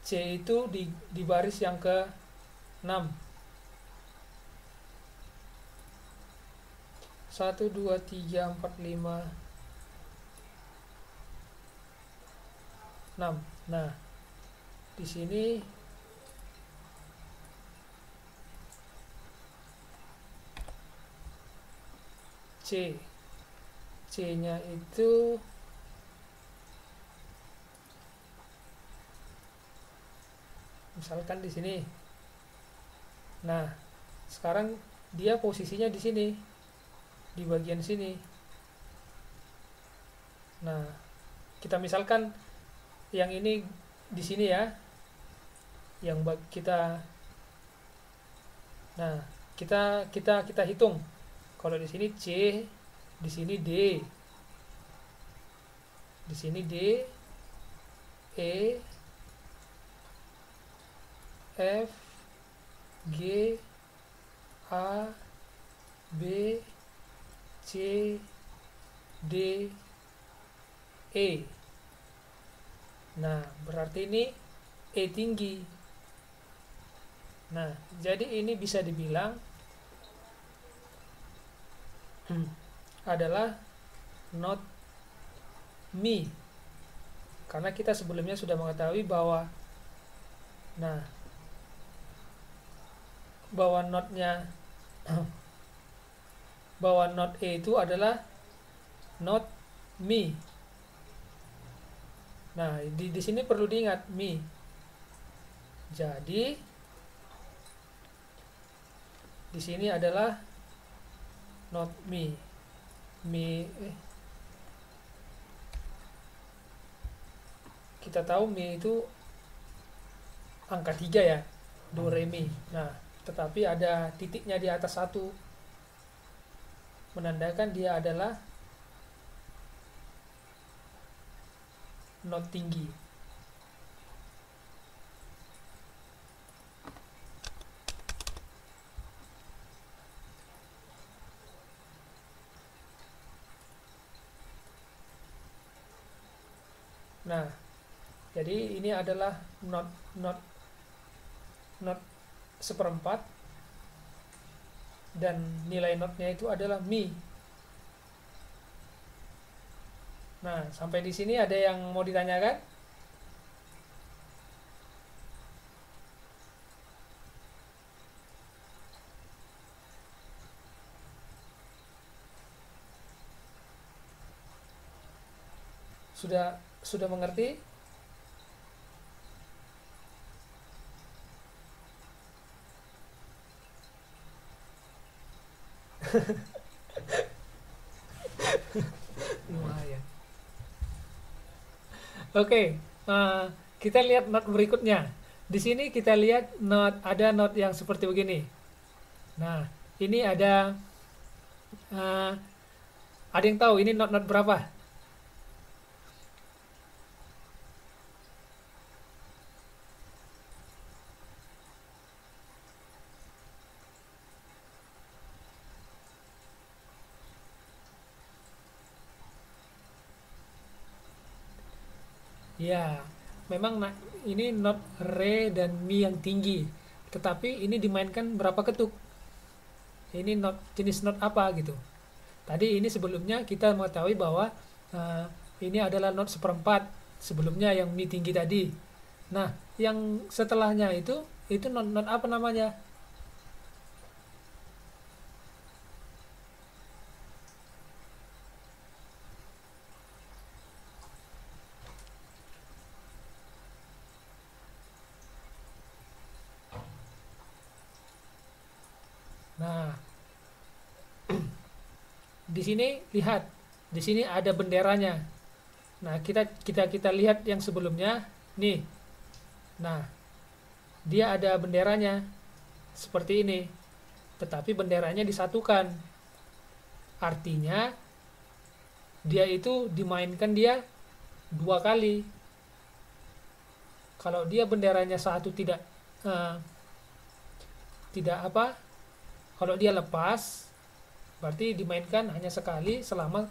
C itu di baris yang ke-6. 1, 2, 3, 4, 5, 6. Nah, di sini C-nya itu misalkan di sini. Nah, sekarang dia posisinya di sini, di bagian sini. Nah, kita misalkan yang ini di sini ya, yang kita. Nah, kita hitung. Kalau di sini C, di sini D, di sini D, E, F, G, A, B, C, D, E. Nah, berarti ini E tinggi. Nah, jadi ini bisa dibilang adalah not mi. Karena kita sebelumnya sudah mengetahui bahwa bahwa notnya bahwa not E itu adalah not mi. Nah, di sini perlu diingat mi. Jadi di sini adalah not mi. kita tahu mi itu angka 3 ya, do re mi. Nah, tetapi ada titiknya di atas satu, menandakan dia adalah not tinggi. Nah, jadi ini adalah not not not seperempat, dan nilai notnya itu adalah mi. Nah, sampai di sini ada yang mau ditanyakan? Sudah mengerti? Lumayan. Oke, kita lihat not berikutnya. Di sini kita lihat ada not yang seperti begini. Nah, ini uh, ada yang tahu ini not berapa? Ya, memang ini not re dan mi yang tinggi. Tetapi ini dimainkan berapa ketuk? Ini jenis not apa gitu. Tadi ini sebelumnya kita mengetahui bahwa uh, ini adalah not seperempat sebelumnya yang mi tinggi tadi. Nah, yang setelahnya itu not apa namanya? Nah, di sini lihat, di sini ada benderanya. Nah, kita lihat yang sebelumnya nih. Nah, dia ada benderanya seperti ini, tetapi benderanya disatukan. Artinya dia itu dimainkan dia dua kali. Kalau dia benderanya satu eh, tidak apa, kalau dia lepas berarti dimainkan hanya sekali selama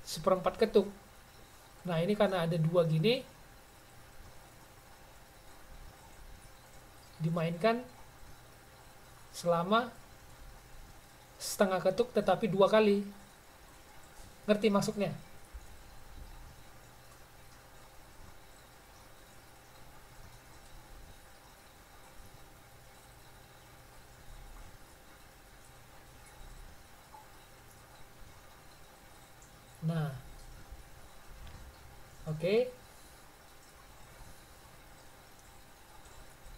seperempat ketuk. Nah, ini karena ada dua gini, dimainkan selama setengah ketuk tetapi dua kali. Ngerti maksudnya? Nah, oke.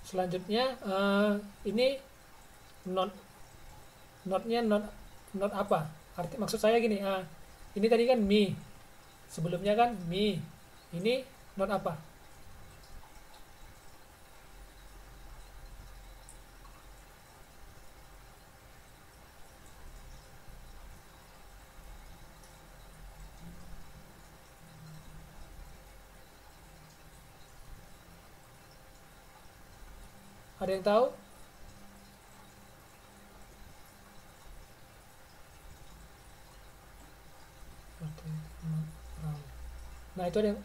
Selanjutnya ini not notnya not apa? Maksud saya gini, ini tadi kan mi, sebelumnya kan mi, ini not apa? Ada yang tahu? Nah, itu ada yang,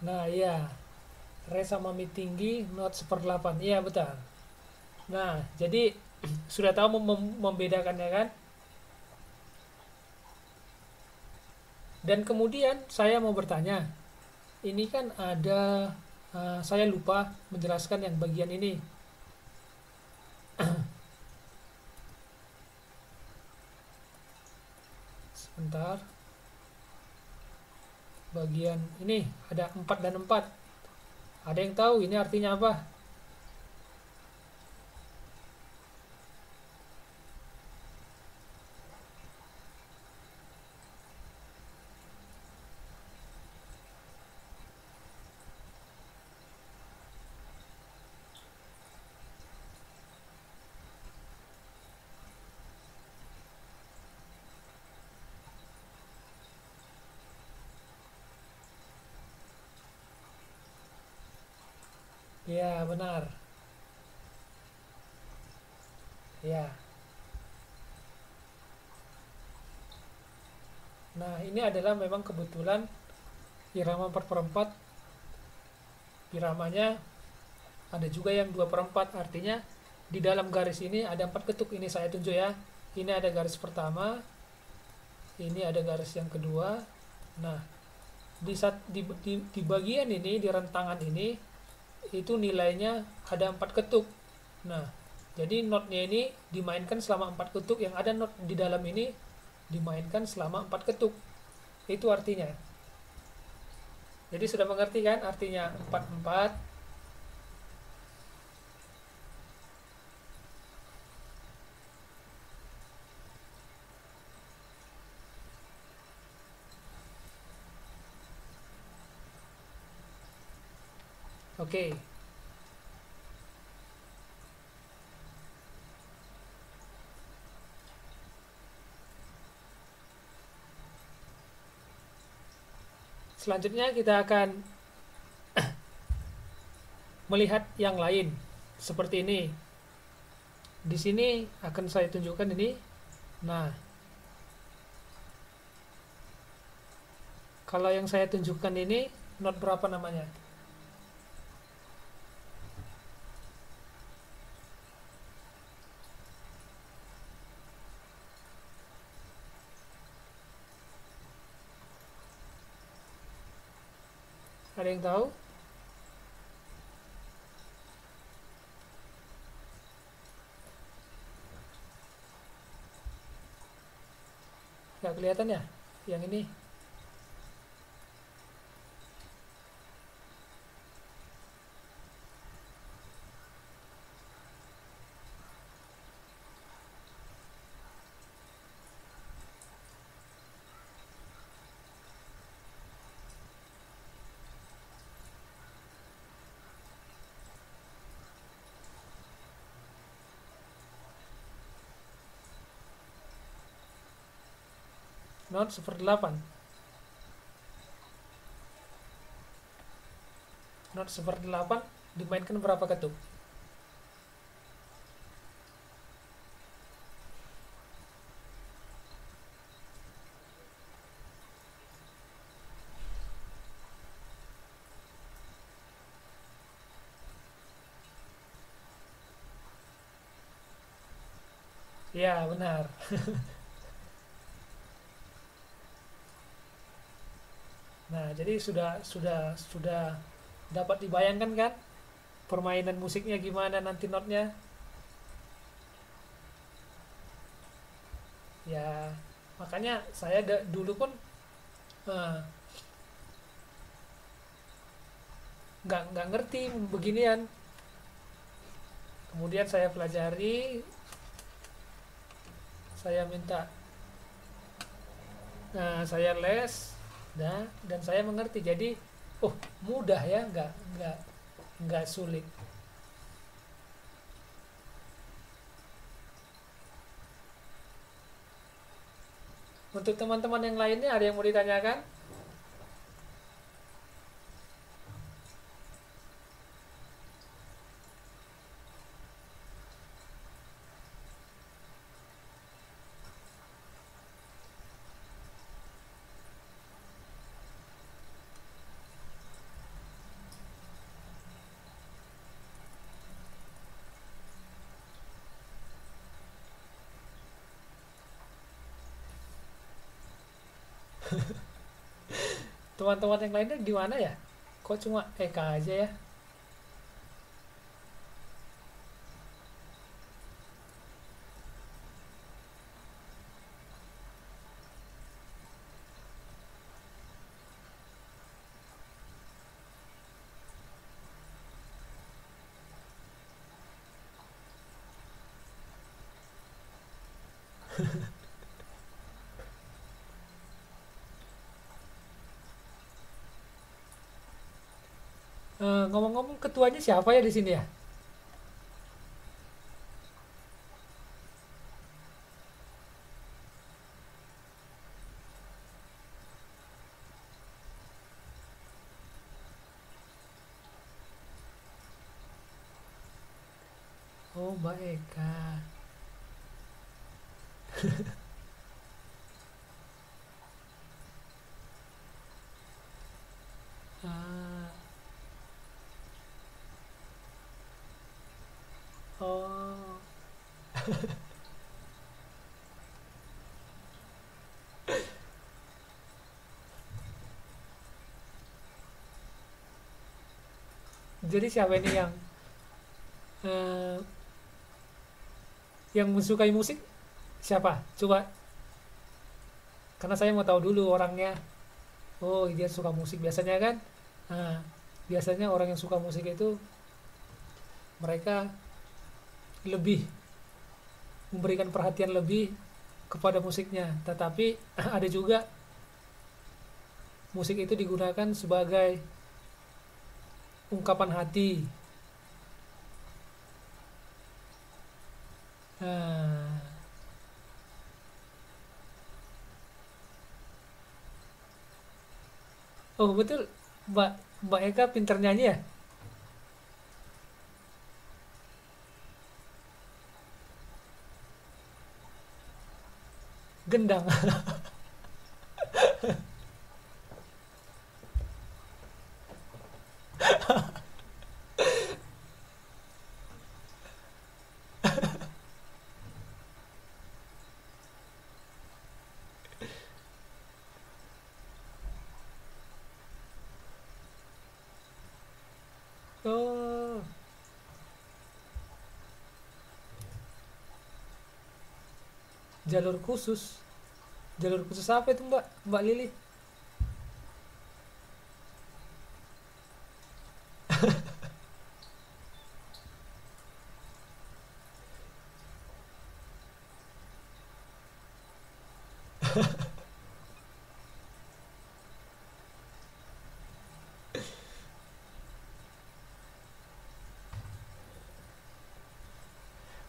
nah iya, re sama mi tinggi not seperdelapan, iya betul. Nah, jadi sudah tahu membedakannya kan? Dan kemudian saya mau bertanya, ini kan ada, saya lupa menjelaskan yang bagian ini. Sebentar, bagian ini ada 4 dan 4. Ada yang tahu ini artinya apa? Ya, benar. Ya. Nah, ini adalah memang kebetulan irama 4/4, iramanya ada juga yang 2/4, artinya di dalam garis ini ada 4 ketuk. Ini saya tunjuk ya. Ini ada garis pertama, ini ada garis yang kedua. Nah, di bagian ini, di rentangan ini, itu nilainya ada 4 ketuk. Nah, jadi notnya ini dimainkan selama 4 ketuk, yang ada not di dalam ini dimainkan selama 4 ketuk. Itu artinya. Jadi sudah mengerti kan artinya 4/4? Oke. Selanjutnya kita akan melihat yang lain seperti ini. Di sini akan saya tunjukkan ini. Nah, kalau yang saya tunjukkan ini not berapa namanya? Ada yang tahu? Nggak kelihatan ya? Yang ini. Not 1/8. Not 1/8 dimainkan berapa ketuk? Ya, benar. Nah, jadi sudah dapat dibayangkan kan permainan musiknya gimana nanti notnya? Ya, makanya saya dulu pun eh, nggak ngerti beginian. Kemudian saya pelajari, saya minta, saya les, dan saya mengerti. Jadi, oh, mudah ya, nggak sulit. Untuk teman-teman yang lainnya ada yang mau ditanyakan? Teman-teman yang lainnya gimana ya? Kok cuma Eka aja ya? Ngomong-ngomong, ketuanya siapa ya di sini ya? Oh, Mbak Eka. Ah, oh. Jadi siapa ini eh, yang mensukai musik? Siapa? Coba, karena saya mau tahu dulu orangnya. Oh, dia suka musik biasanya kan? Nah, biasanya orang yang suka musik itu mereka lebih memberikan perhatian lebih kepada musiknya. Tetapi ada juga musik itu digunakan sebagai ungkapan hati. Nah, oh betul, Mbak Mbak Eka pinter nyanyi ya? Gendang. Oh, jalur khusus. Jalur khusus apa itu Mbak? Mbak Lili?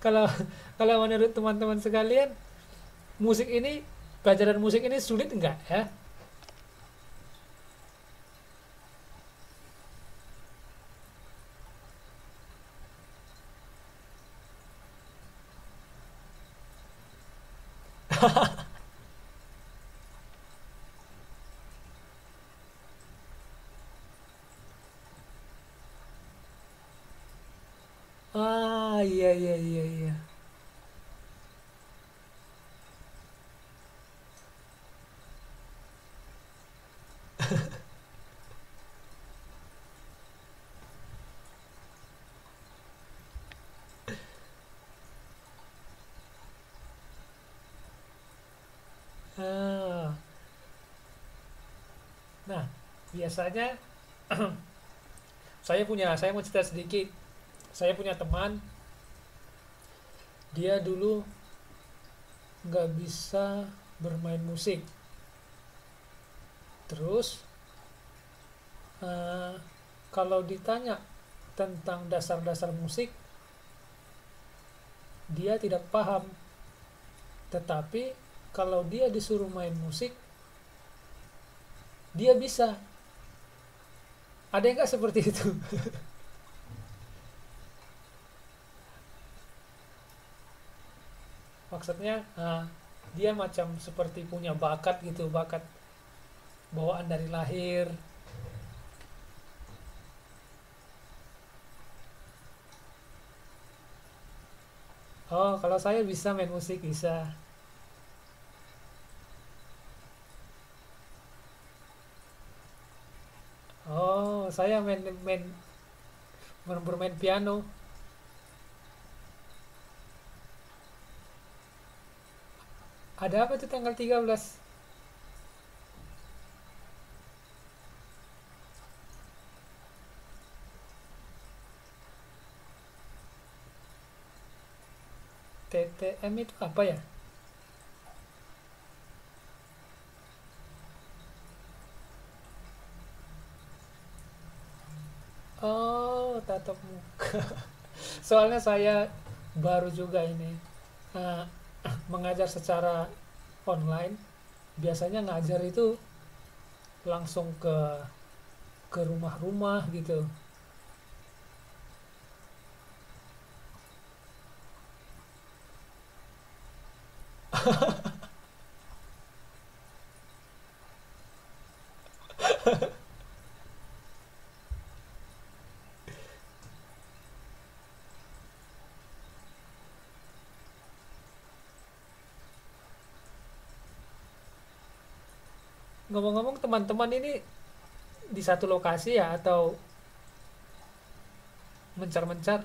Kalau kalau menurut teman-teman sekalian, musik ini pelajaran musik ini sulit enggak ya? Ah, iya iya iya iya. Ah. Nah, biasanya saya mau cerita sedikit. Saya punya teman, dia dulu nggak bisa bermain musik. Terus eh, kalau ditanya tentang dasar-dasar musik, dia tidak paham. Tetapi kalau dia disuruh main musik, dia bisa. Ada yang nggak seperti itu? Maksudnya dia macam seperti punya bakat gitu, bakat bawaan dari lahir. Oh, kalau saya bisa main musik bisa. Oh, saya main bermain piano. Ada apa tuh tanggal 13? TTM itu apa ya? Oh, tatap muka. Soalnya saya baru juga ini eh, mengajar secara online. Biasanya ngajar itu langsung ke rumah-rumah gitu. Ngomong-ngomong, teman-teman ini di satu lokasi ya atau mencar-mencar?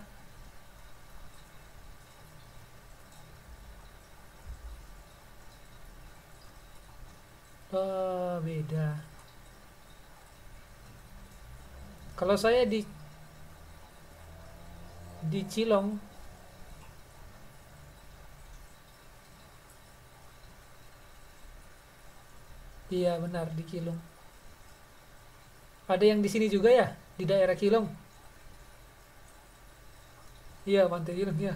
Oh, beda. Kalau saya di Cilong. Iya, benar di Kilung. Ada yang di sini juga ya, di daerah Kilung. Iya, Pantai Kilung ya.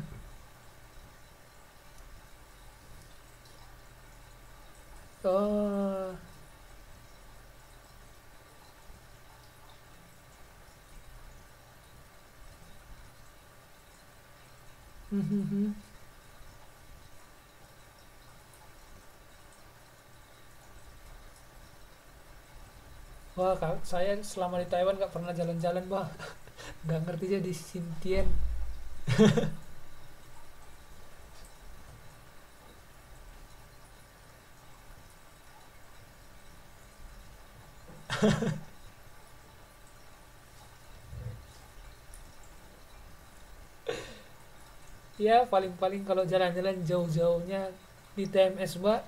Oh. Wah, saya selama di Taiwan nggak pernah jalan-jalan, bah. Nggak ngerti aja di Xinjiang. Ya, paling-paling kalau jalan-jalan jauh-jauhnya di TMS, Mbak.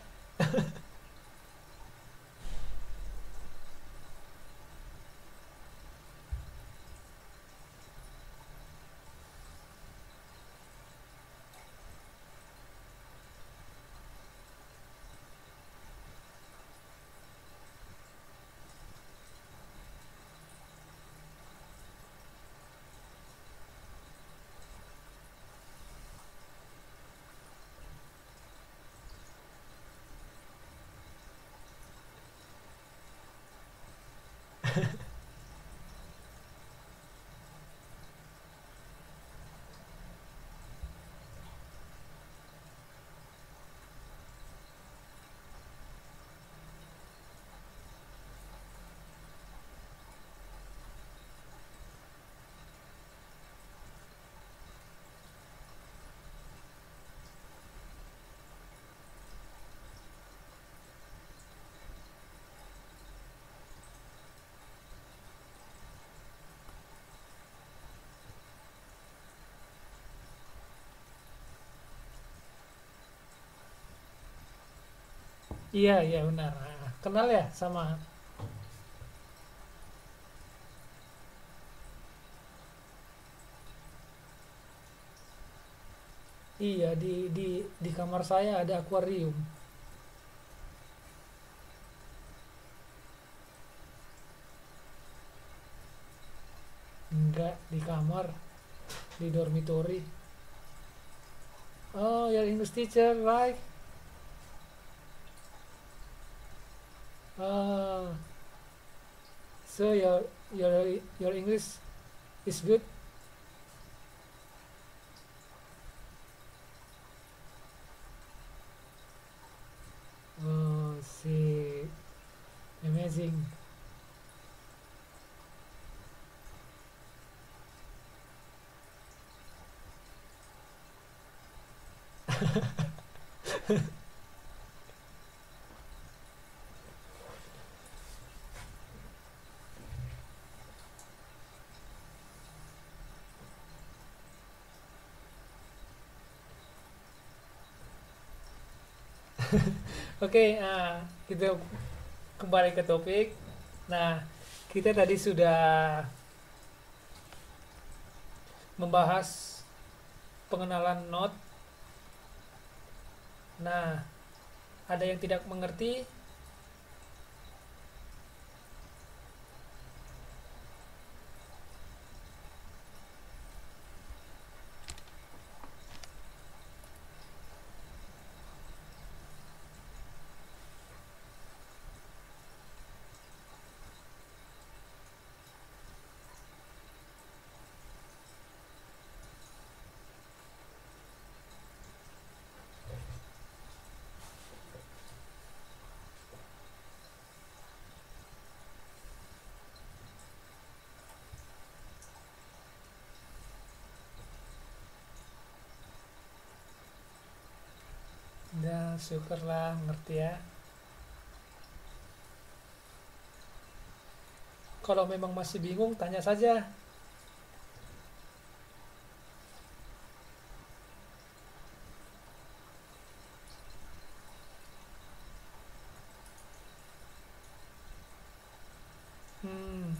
Iya, iya benar. Nah, kenal ya sama. Iya, di kamar saya ada akuarium. Enggak di kamar, di dormitory. Oh, your English teacher, right? Oh, so your English is good. Oh, see, amazing. Oke, kita kembali ke topik. Nah, kita tadi sudah membahas pengenalan note. Nah, ada yang tidak mengerti. syukurlah ngerti ya. Kalau memang masih bingung, tanya saja. Hmm,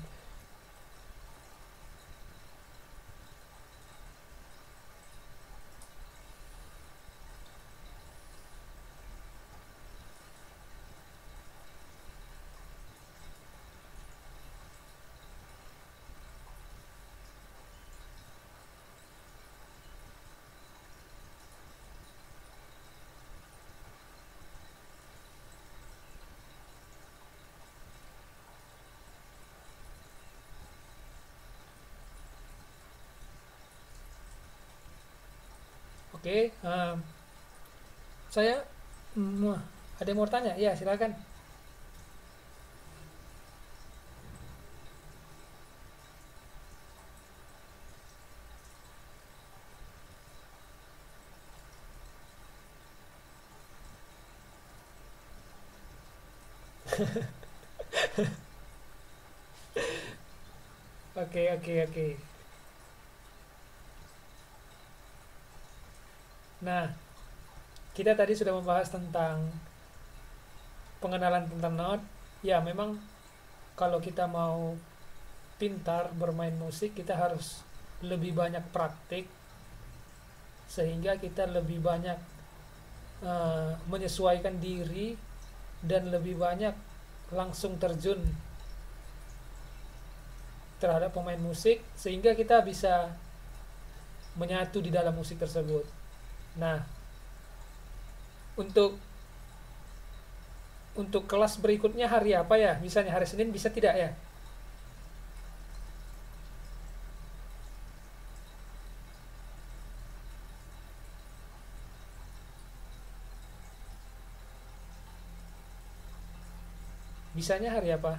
oke. Saya, ada yang mau tanya? Ya, silakan. Oke, oke, oke. Nah, kita tadi sudah membahas tentang pengenalan tentang not. Ya, memang kalau kita mau pintar bermain musik, kita harus lebih banyak praktik sehingga kita lebih banyak menyesuaikan diri dan lebih banyak langsung terjun terhadap pemain musik sehingga kita bisa menyatu di dalam musik tersebut. Nah, untuk untuk kelas berikutnya hari apa ya? Misalnya hari Senin bisa tidak ya? Bisanya hari apa?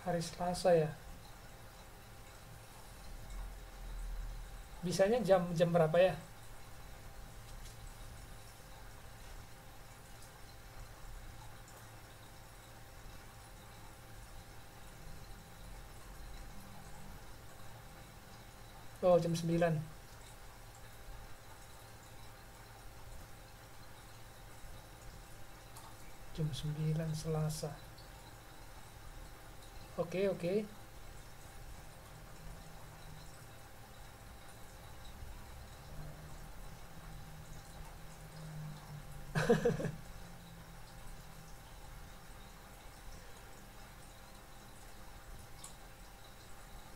Hari Selasa ya. Bisanya jam jam berapa ya? Oh, jam 9. Jam 9 Selasa. Oke, oke.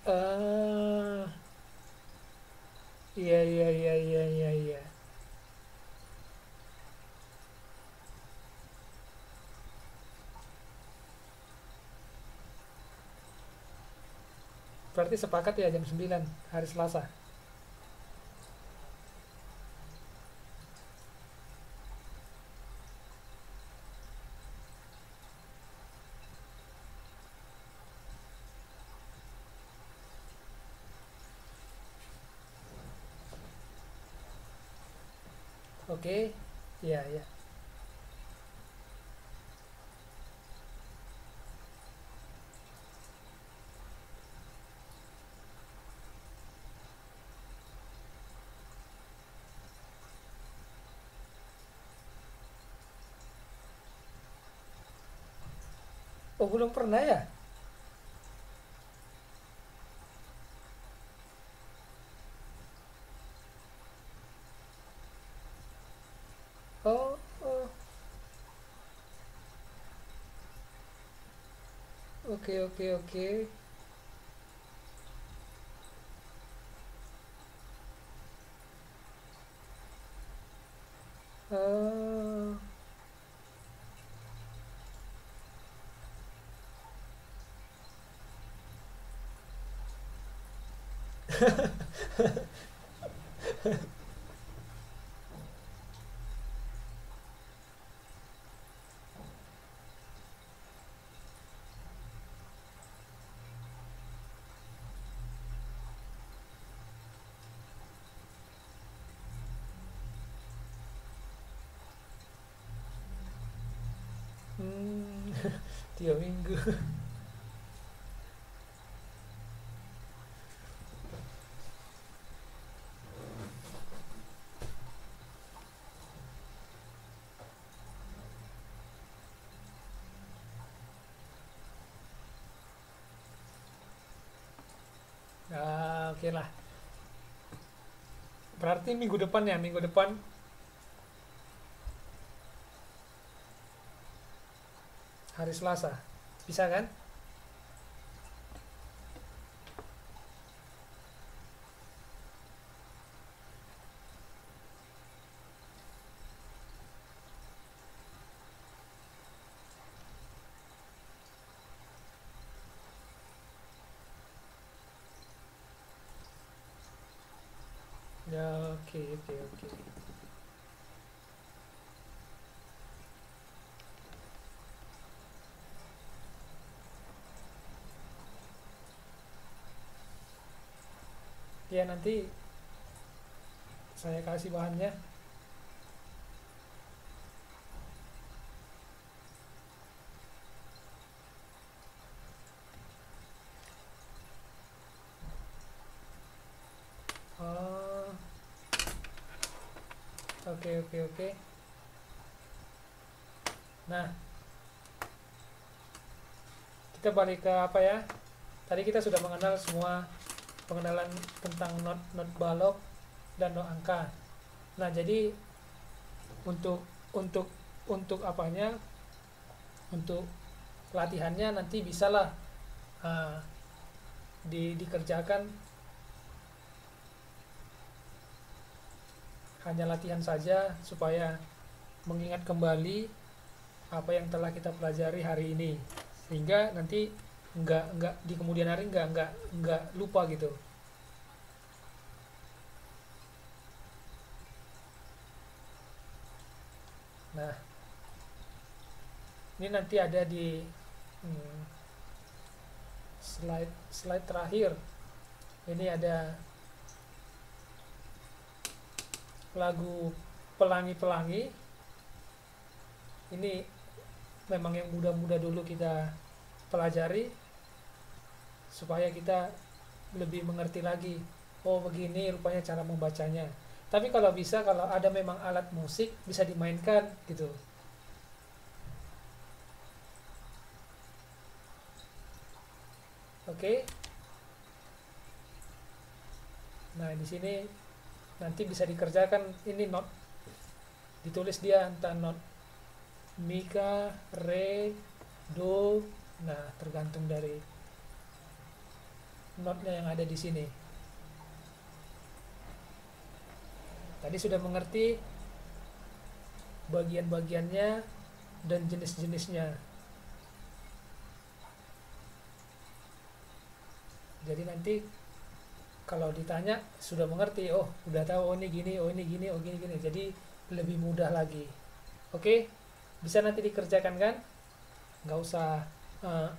Eh, iya, iya, iya, iya, iya, iya. Berarti sepakat ya jam 9 hari Selasa. Oke. Iya, iya. Oh, belum pernah ya? Oh, oh. Oke, oke, oke. Eh, hmm, 3 minggu. Ah, oke lah. Berarti minggu depan ya, minggu depan. Hari Selasa. Bisa kan? Ya, oke, oke, oke. Ya, nanti saya kasih bahannya. Oh, oke, oke, oke. Nah, kita balik ke apa ya? Tadi kita sudah mengenal semua pengenalan tentang not balok dan not angka. Nah, jadi untuk untuk untuk apanya? Untuk latihannya nanti bisalah uh, dikerjakan hanya latihan saja supaya mengingat kembali apa yang telah kita pelajari hari ini, sehingga nanti nggak di kemudian hari nggak lupa gitu. Nah, ini nanti ada di hmm, slide slide terakhir. Ini ada lagu Pelangi-Pelangi. Ini memang yang muda-muda dulu kita pelajari supaya kita lebih mengerti lagi. Oh, begini rupanya cara membacanya. Tapi kalau bisa, kalau ada memang alat musik bisa dimainkan gitu. Oke. Nah, di sini nanti bisa dikerjakan ini not, ditulis dia entah not mika, re, do. Nah, tergantung dari notnya yang ada di sini. Tadi sudah mengerti bagian-bagiannya dan jenis-jenisnya. Jadi nanti kalau ditanya sudah mengerti, oh udah tahu, oh ini gini, oh ini gini, oh gini gini. Jadi lebih mudah lagi. Oke, bisa nanti dikerjakan kan? Nggak usah uh,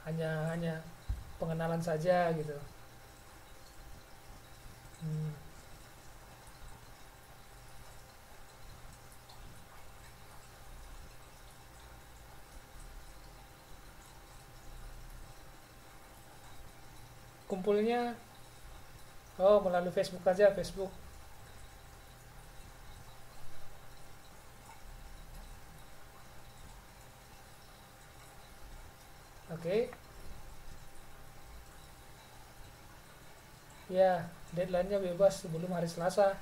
hanya hanya pengenalan saja gitu. Hmm. Kumpulnya, oh melalui Facebook aja, Facebook. Oke, ya deadline-nya bebas sebelum hari Selasa.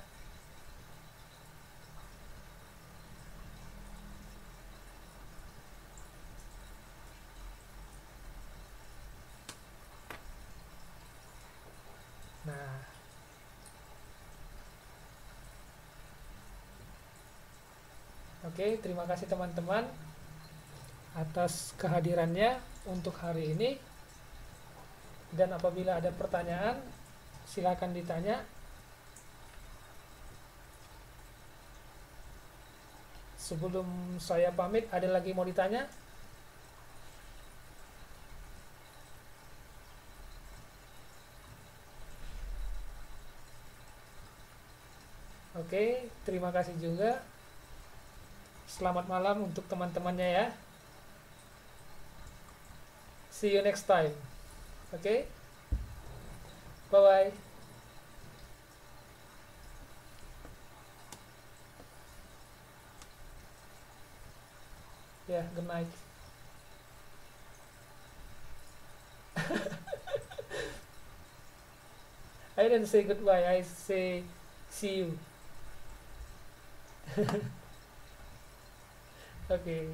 Oke, terima kasih teman-teman atas kehadirannya untuk hari ini. Dan apabila ada pertanyaan, silakan ditanya. Sebelum saya pamit, ada lagi mau ditanya? Oke, terima kasih juga. Selamat malam untuk teman-temannya ya. See you next time. Oke, bye-bye. Yeah, good night. I didn't say goodbye, I say see you. Okay.